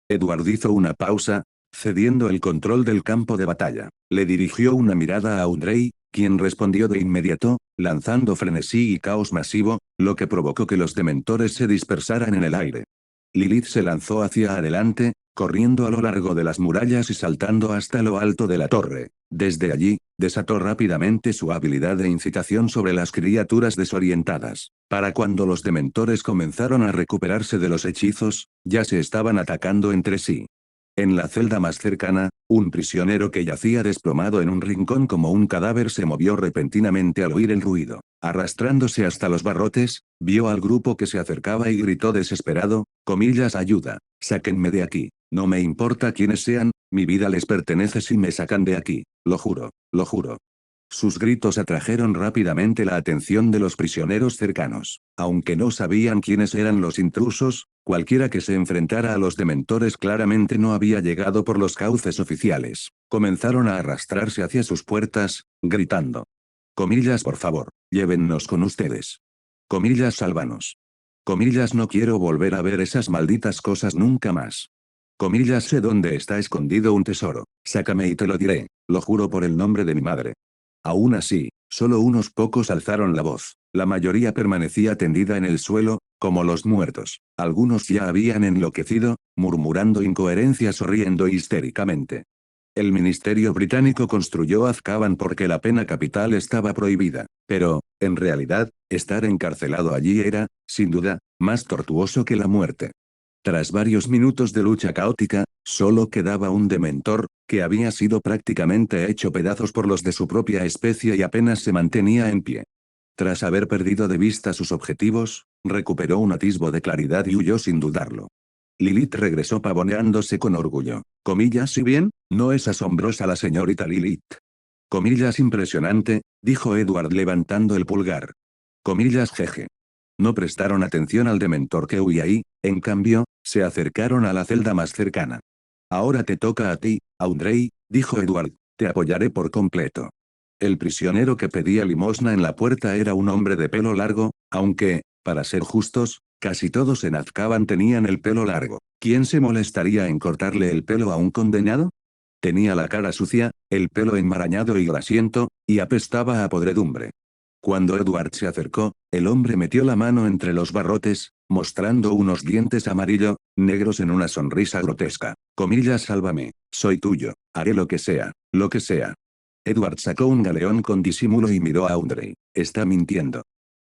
Edward hizo una pausa, cediendo el control del campo de batalla. Le dirigió una mirada a Audrey, quien respondió de inmediato, lanzando frenesí y caos masivo, lo que provocó que los dementores se dispersaran en el aire. Lilith se lanzó hacia adelante, corriendo a lo largo de las murallas y saltando hasta lo alto de la torre. Desde allí, desató rápidamente su habilidad de incitación sobre las criaturas desorientadas. Para cuando los dementores comenzaron a recuperarse de los hechizos, ya se estaban atacando entre sí. En la celda más cercana, un prisionero que yacía desplomado en un rincón como un cadáver se movió repentinamente al oír el ruido. Arrastrándose hasta los barrotes, vio al grupo que se acercaba y gritó desesperado, comillas, ayuda, sáquenme de aquí. No me importa quiénes sean, mi vida les pertenece si me sacan de aquí, lo juro, lo juro. Sus gritos atrajeron rápidamente la atención de los prisioneros cercanos. Aunque no sabían quiénes eran los intrusos, cualquiera que se enfrentara a los dementores claramente no había llegado por los cauces oficiales. Comenzaron a arrastrarse hacia sus puertas, gritando. Comillas, por favor, llévennos con ustedes. Comillas, sálvanos. Comillas, no quiero volver a ver esas malditas cosas nunca más. Comillas, sé dónde está escondido un tesoro. Sácame y te lo diré, lo juro por el nombre de mi madre. Aún así, solo unos pocos alzaron la voz. La mayoría permanecía tendida en el suelo, como los muertos. Algunos ya habían enloquecido, murmurando incoherencias o riendo histéricamente. El Ministerio Británico construyó Azkaban porque la pena capital estaba prohibida. Pero, en realidad, estar encarcelado allí era, sin duda, más tortuoso que la muerte. Tras varios minutos de lucha caótica, solo quedaba un dementor, que había sido prácticamente hecho pedazos por los de su propia especie y apenas se mantenía en pie. Tras haber perdido de vista sus objetivos, recuperó un atisbo de claridad y huyó sin dudarlo. Lilith regresó pavoneándose con orgullo. Comillas, si bien, no es asombrosa la señorita Lilith. Comillas, impresionante, dijo Edward levantando el pulgar. Comillas, jeje. No prestaron atención al dementor que huía y, en cambio, se acercaron a la celda más cercana. Ahora te toca a ti, Audrey, dijo Edward, te apoyaré por completo. El prisionero que pedía limosna en la puerta era un hombre de pelo largo, aunque, para ser justos, casi todos en Azkaban tenían el pelo largo. ¿Quién se molestaría en cortarle el pelo a un condenado? Tenía la cara sucia, el pelo enmarañado y grasiento, y apestaba a podredumbre. Cuando Edward se acercó, el hombre metió la mano entre los barrotes, mostrando unos dientes negros en una sonrisa grotesca. Comillas, sálvame, soy tuyo, haré lo que sea, lo que sea. Edward sacó un galeón con disimulo y miró a Audrey. Está mintiendo.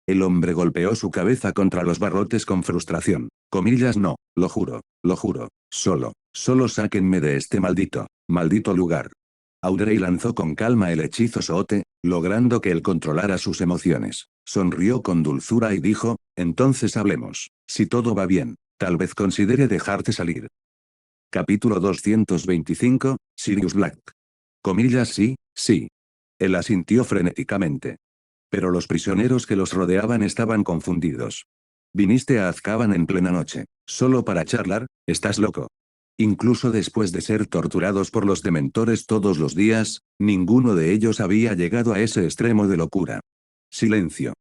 El hombre golpeó su cabeza contra los barrotes con frustración. Comillas, no, lo juro, solo sáquenme de este maldito lugar. Audrey lanzó con calma el hechizo Soote, logrando que él controlara sus emociones. Sonrió con dulzura y dijo, entonces hablemos. Si todo va bien, tal vez considere dejarte salir. Capítulo 225, Sirius Black. Comillas, sí, sí. Él asintió frenéticamente. Pero los prisioneros que los rodeaban estaban confundidos. Viniste a Azkaban en plena noche, solo para charlar, ¿estás loco? Incluso después de ser torturados por los dementores todos los días, ninguno de ellos había llegado a ese extremo de locura. Silencio.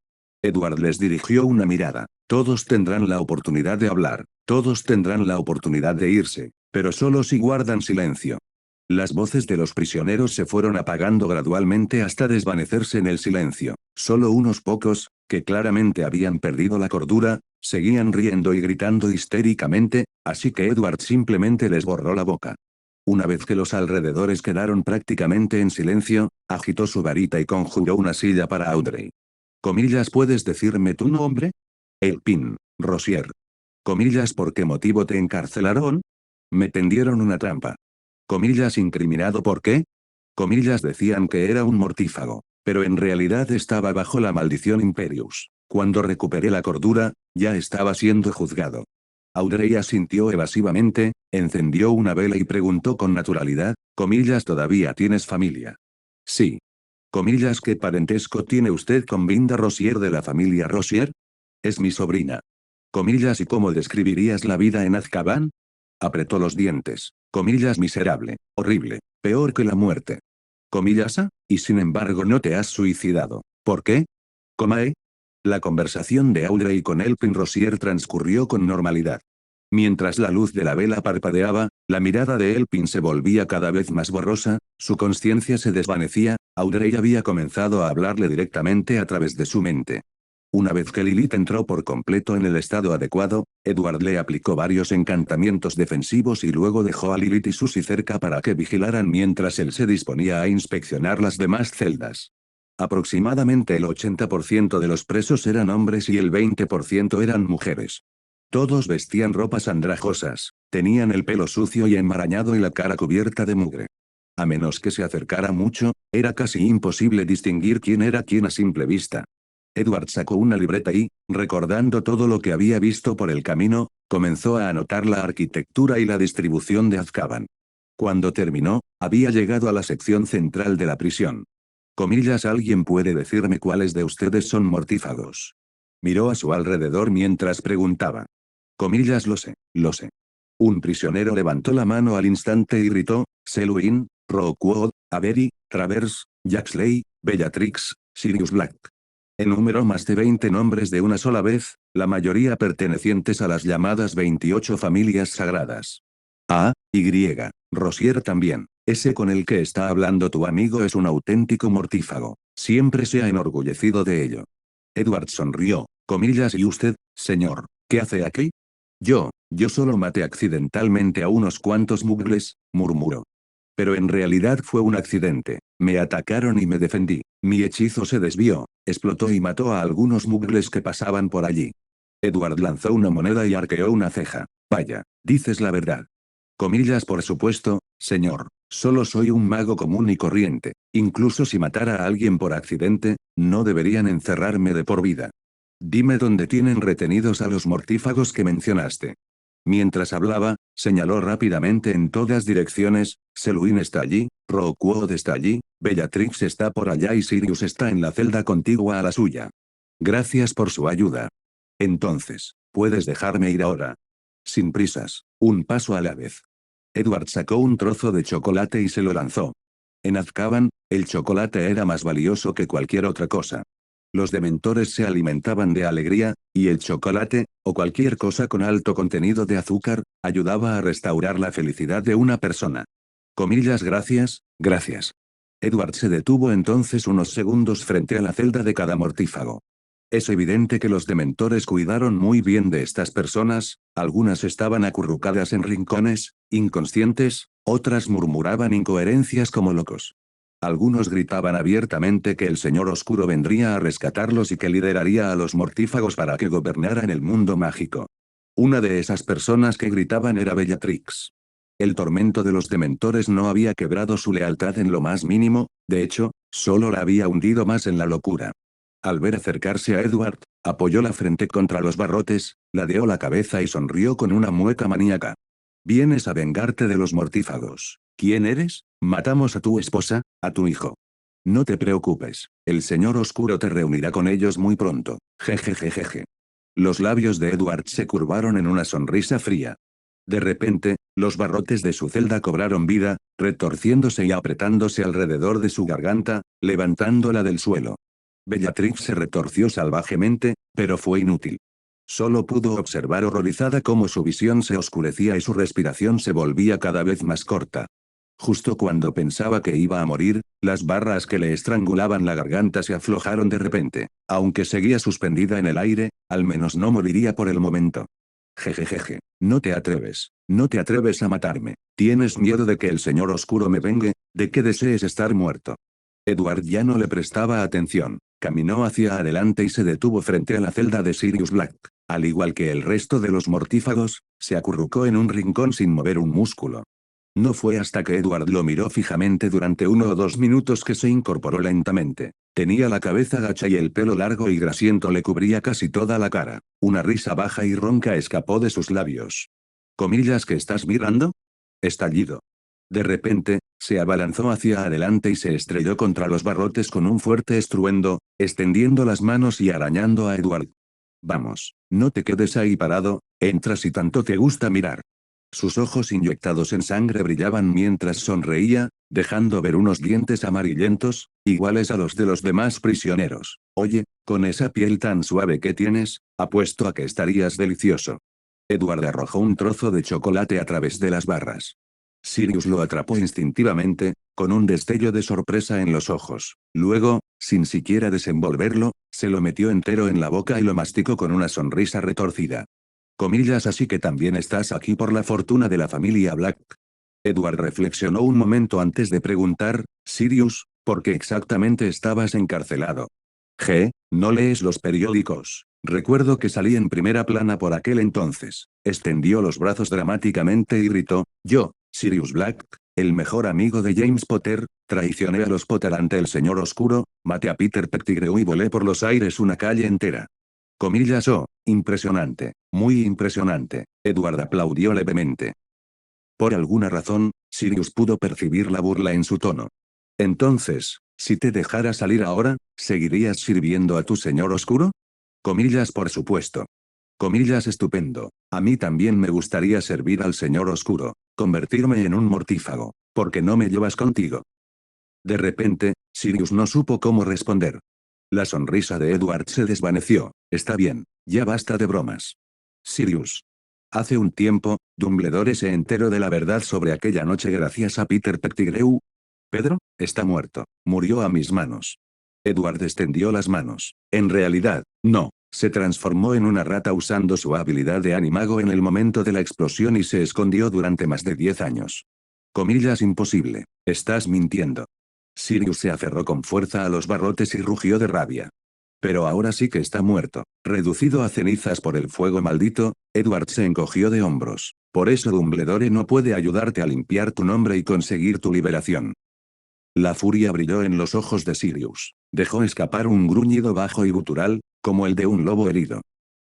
Edward les dirigió una mirada. Todos tendrán la oportunidad de hablar, todos tendrán la oportunidad de irse, pero solo si guardan silencio. Las voces de los prisioneros se fueron apagando gradualmente hasta desvanecerse en el silencio. Solo unos pocos, que claramente habían perdido la cordura, seguían riendo y gritando histéricamente, así que Edward simplemente les borró la boca. Una vez que los alrededores quedaron prácticamente en silencio, agitó su varita y conjuró una silla para Audrey. Comillas, ¿puedes decirme tu nombre? Elpin, Rosier. Comillas, ¿por qué motivo te encarcelaron? Me tendieron una trampa. Comillas, ¿incriminado por qué? Comillas, decían que era un mortífago, pero en realidad estaba bajo la maldición Imperius. Cuando recuperé la cordura, ya estaba siendo juzgado. Audrey asintió evasivamente, encendió una vela y preguntó con naturalidad, comillas, ¿todavía tienes familia? Sí. Comillas, ¿qué parentesco tiene usted con Binda Rosier de la familia Rosier? Es mi sobrina. Comillas, ¿y cómo describirías la vida en Azkaban? Apretó los dientes. Comillas, miserable, horrible, peor que la muerte. Comillas, y sin embargo no te has suicidado. ¿Por qué? Comae. La conversación de Audrey con Elpin Rosier transcurrió con normalidad. Mientras la luz de la vela parpadeaba, la mirada de Elpin se volvía cada vez más borrosa, su conciencia se desvanecía, Audrey había comenzado a hablarle directamente a través de su mente. Una vez que Lilith entró por completo en el estado adecuado, Edward le aplicó varios encantamientos defensivos y luego dejó a Lilith y Susie cerca para que vigilaran mientras él se disponía a inspeccionar las demás celdas. Aproximadamente el 80% de los presos eran hombres y el 20% eran mujeres. Todos vestían ropas andrajosas, tenían el pelo sucio y enmarañado y la cara cubierta de mugre. A menos que se acercara mucho, era casi imposible distinguir quién era quién a simple vista. Edward sacó una libreta y, recordando todo lo que había visto por el camino, comenzó a anotar la arquitectura y la distribución de Azkaban. Cuando terminó, había llegado a la sección central de la prisión. Comillas, ¿alguien puede decirme cuáles de ustedes son mortífagos? Miró a su alrededor mientras preguntaba. Comillas, lo sé, lo sé. Un prisionero levantó la mano al instante y gritó, Selwyn, Rookwood, Avery, Travers, Jaxley, Bellatrix, Sirius Black. Enumeró más de 20 nombres de una sola vez, la mayoría pertenecientes a las llamadas 28 familias sagradas. Rosier también. Ese con el que está hablando tu amigo es un auténtico mortífago. Siempre se ha enorgullecido de ello. Edward sonrió, comillas, ¿y usted, señor, qué hace aquí? Yo solo maté accidentalmente a unos cuantos muggles, murmuró. Pero en realidad fue un accidente. Me atacaron y me defendí. Mi hechizo se desvió, explotó y mató a algunos muggles que pasaban por allí. Edward lanzó una moneda y arqueó una ceja. Vaya, dices la verdad. Comillas, por supuesto, señor. Solo soy un mago común y corriente. Incluso si matara a alguien por accidente, no deberían encerrarme de por vida. Dime dónde tienen retenidos a los mortífagos que mencionaste. Mientras hablaba, señaló rápidamente en todas direcciones, Selwyn está allí, Rookwood está allí, Bellatrix está por allá y Sirius está en la celda contigua a la suya. Gracias por su ayuda. Entonces, puedes dejarme ir ahora. Sin prisas, un paso a la vez. Edward sacó un trozo de chocolate y se lo lanzó. En Azkaban, el chocolate era más valioso que cualquier otra cosa. Los dementores se alimentaban de alegría, y el chocolate, o cualquier cosa con alto contenido de azúcar, ayudaba a restaurar la felicidad de una persona. Comillas, gracias, gracias. Edward se detuvo entonces unos segundos frente a la celda de cada mortífago. Es evidente que los dementores cuidaron muy bien de estas personas, algunas estaban acurrucadas en rincones, inconscientes, otras murmuraban incoherencias como locos. Algunos gritaban abiertamente que el Señor Oscuro vendría a rescatarlos y que lideraría a los mortífagos para que gobernaran el mundo mágico. Una de esas personas que gritaban era Bellatrix. El tormento de los dementores no había quebrado su lealtad en lo más mínimo, de hecho, solo la había hundido más en la locura. Al ver acercarse a Edward, apoyó la frente contra los barrotes, ladeó la cabeza y sonrió con una mueca maníaca. «Vienes a vengarte de los mortífagos. ¿Quién eres? Matamos a tu esposa, a tu hijo. No te preocupes, el Señor Oscuro te reunirá con ellos muy pronto. Jejejejeje». Los labios de Edward se curvaron en una sonrisa fría. De repente, los barrotes de su celda cobraron vida, retorciéndose y apretándose alrededor de su garganta, levantándola del suelo. Bellatrix se retorció salvajemente, pero fue inútil. Solo pudo observar horrorizada cómo su visión se oscurecía y su respiración se volvía cada vez más corta. Justo cuando pensaba que iba a morir, las barras que le estrangulaban la garganta se aflojaron de repente. Aunque seguía suspendida en el aire, al menos no moriría por el momento. Jejejeje, no te atreves a matarme. ¿Tienes miedo de que el Señor Oscuro me vengue, de que desees estar muerto? Edward ya no le prestaba atención. Caminó hacia adelante y se detuvo frente a la celda de Sirius Black. Al igual que el resto de los mortífagos, se acurrucó en un rincón sin mover un músculo. No fue hasta que Edward lo miró fijamente durante 1 o 2 minutos que se incorporó lentamente. Tenía la cabeza gacha y el pelo largo y grasiento le cubría casi toda la cara. Una risa baja y ronca escapó de sus labios. ¿Comillas que estás mirando? Estallido. De repente, se abalanzó hacia adelante y se estrelló contra los barrotes con un fuerte estruendo, extendiendo las manos y arañando a Edward. Vamos, no te quedes ahí parado, entra si tanto te gusta mirar. Sus ojos inyectados en sangre brillaban mientras sonreía, dejando ver unos dientes amarillentos, iguales a los de los demás prisioneros. Oye, con esa piel tan suave que tienes, apuesto a que estarías delicioso. Edward arrojó un trozo de chocolate a través de las barras. Sirius lo atrapó instintivamente, con un destello de sorpresa en los ojos. Luego, sin siquiera desenvolverlo, se lo metió entero en la boca y lo masticó con una sonrisa retorcida. Comillas, así que también estás aquí por la fortuna de la familia Black. Edward reflexionó un momento antes de preguntar, Sirius, ¿por qué exactamente estabas encarcelado? ¿No lees los periódicos? Recuerdo que salí en primera plana por aquel entonces. Extendió los brazos dramáticamente y gritó, yo, Sirius Black, el mejor amigo de James Potter, traicioné a los Potter ante el Señor Oscuro, maté a Peter Pettigrew y volé por los aires una calle entera. Comillas, oh, impresionante, muy impresionante. Edward aplaudió levemente. Por alguna razón, Sirius pudo percibir la burla en su tono. Entonces, si te dejara salir ahora, ¿seguirías sirviendo a tu Señor Oscuro? Comillas, por supuesto. Comillas, estupendo. A mí también me gustaría servir al Señor Oscuro, convertirme en un mortífago. ¿Por qué no me llevas contigo? De repente, Sirius no supo cómo responder. La sonrisa de Edward se desvaneció. Está bien, ya basta de bromas. Sirius. Hace un tiempo, Dumbledore se enteró de la verdad sobre aquella noche gracias a Peter Pettigrew. Pedro, está muerto. Murió a mis manos. Edward extendió las manos. En realidad, no. Se transformó en una rata usando su habilidad de animago en el momento de la explosión y se escondió durante más de 10 años. Comillas, imposible. Estás mintiendo. Sirius se aferró con fuerza a los barrotes y rugió de rabia. Pero ahora sí que está muerto. Reducido a cenizas por el fuego maldito, Edward se encogió de hombros. Por eso Dumbledore no puede ayudarte a limpiar tu nombre y conseguir tu liberación. La furia brilló en los ojos de Sirius. Dejó escapar un gruñido bajo y gutural, como el de un lobo herido.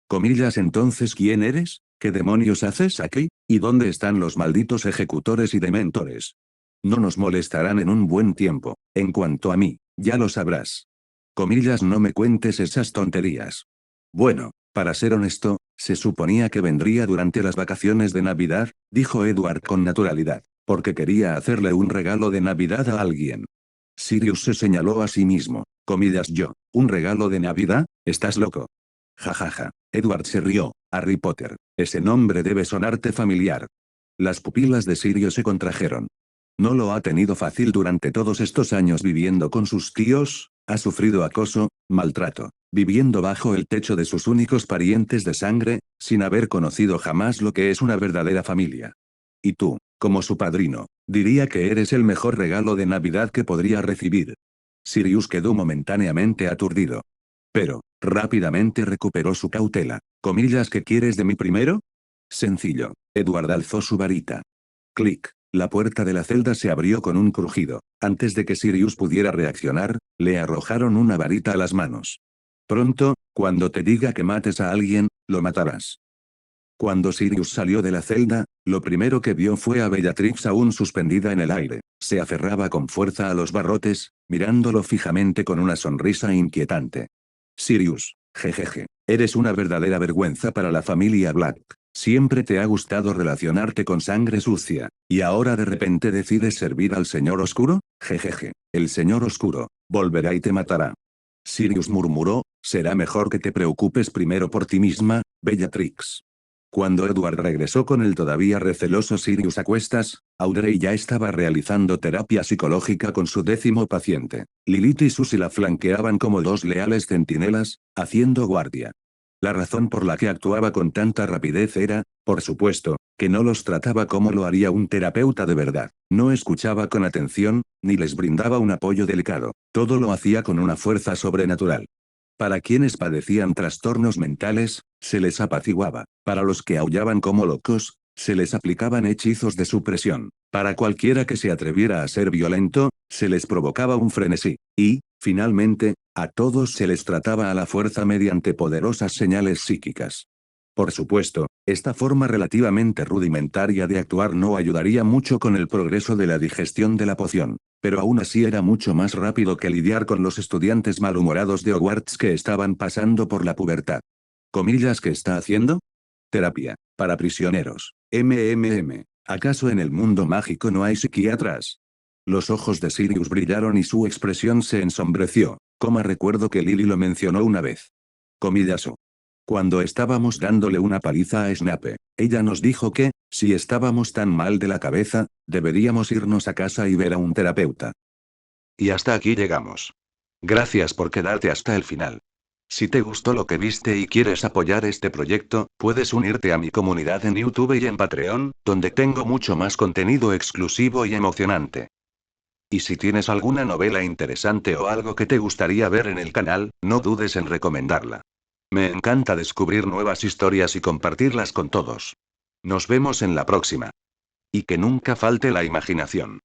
Comillas, entonces, ¿quién eres? ¿Qué demonios haces aquí? ¿Y dónde están los malditos ejecutores y dementores? No nos molestarán en un buen tiempo. En cuanto a mí, ya lo sabrás. Comillas, no me cuentes esas tonterías. Bueno, para ser honesto, se suponía que vendría durante las vacaciones de Navidad, dijo Edward con naturalidad, porque quería hacerle un regalo de Navidad a alguien. Sirius se señaló a sí mismo. Comillas, yo, ¿un regalo de Navidad? ¿Estás loco? Jajaja. Edward se rió. Harry Potter. Ese nombre debe sonarte familiar. Las pupilas de Sirius se contrajeron. No lo ha tenido fácil durante todos estos años viviendo con sus tíos, ha sufrido acoso, maltrato, viviendo bajo el techo de sus únicos parientes de sangre, sin haber conocido jamás lo que es una verdadera familia. Y tú, como su padrino, diría que eres el mejor regalo de Navidad que podría recibir. Sirius quedó momentáneamente aturdido. Pero, rápidamente recuperó su cautela. ¿Comillas que quieres de mí primero? Sencillo. Edward alzó su varita. Clic. La puerta de la celda se abrió con un crujido. Antes de que Sirius pudiera reaccionar, le arrojaron una varita a las manos. Pronto, cuando te diga que mates a alguien, lo matarás. Cuando Sirius salió de la celda, lo primero que vio fue a Bellatrix aún suspendida en el aire. Se aferraba con fuerza a los barrotes, mirándolo fijamente con una sonrisa inquietante. Sirius, jejeje, eres una verdadera vergüenza para la familia Black. Siempre te ha gustado relacionarte con sangre sucia, ¿y ahora de repente decides servir al Señor Oscuro? Jejeje, el Señor Oscuro, volverá y te matará. Sirius murmuró, será mejor que te preocupes primero por ti misma, Bellatrix. Cuando Edward regresó con el todavía receloso Sirius a cuestas, Audrey ya estaba realizando terapia psicológica con su 10º paciente. Lilith y Susie la flanqueaban como dos leales centinelas, haciendo guardia. La razón por la que actuaba con tanta rapidez era, por supuesto, que no los trataba como lo haría un terapeuta de verdad. No escuchaba con atención, ni les brindaba un apoyo delicado. Todo lo hacía con una fuerza sobrenatural. Para quienes padecían trastornos mentales, se les apaciguaba. Para los que aullaban como locos, se les aplicaban hechizos de supresión. Para cualquiera que se atreviera a ser violento, se les provocaba un frenesí. Y, finalmente, a todos se les trataba a la fuerza mediante poderosas señales psíquicas. Por supuesto, esta forma relativamente rudimentaria de actuar no ayudaría mucho con el progreso de la digestión de la poción, pero aún así era mucho más rápido que lidiar con los estudiantes malhumorados de Hogwarts que estaban pasando por la pubertad. ¿Comillas que está haciendo? Terapia, para prisioneros. ¿Acaso en el mundo mágico no hay psiquiatras? Los ojos de Sirius brillaron y su expresión se ensombreció. Recuerdo que Lily lo mencionó una vez. Comillazo. Cuando estábamos dándole una paliza a Snape, ella nos dijo que, si estábamos tan mal de la cabeza, deberíamos irnos a casa y ver a un terapeuta.
Y hasta aquí llegamos. Gracias por quedarte hasta el final. Si te gustó lo que viste y quieres apoyar este proyecto, puedes unirte a mi comunidad en YouTube y en Patreon, donde tengo mucho más contenido exclusivo y emocionante. Y si tienes alguna novela interesante o algo que te gustaría ver en el canal, no dudes en recomendarla. Me encanta descubrir nuevas historias y compartirlas con todos. Nos vemos en la próxima. Y que nunca falte la imaginación.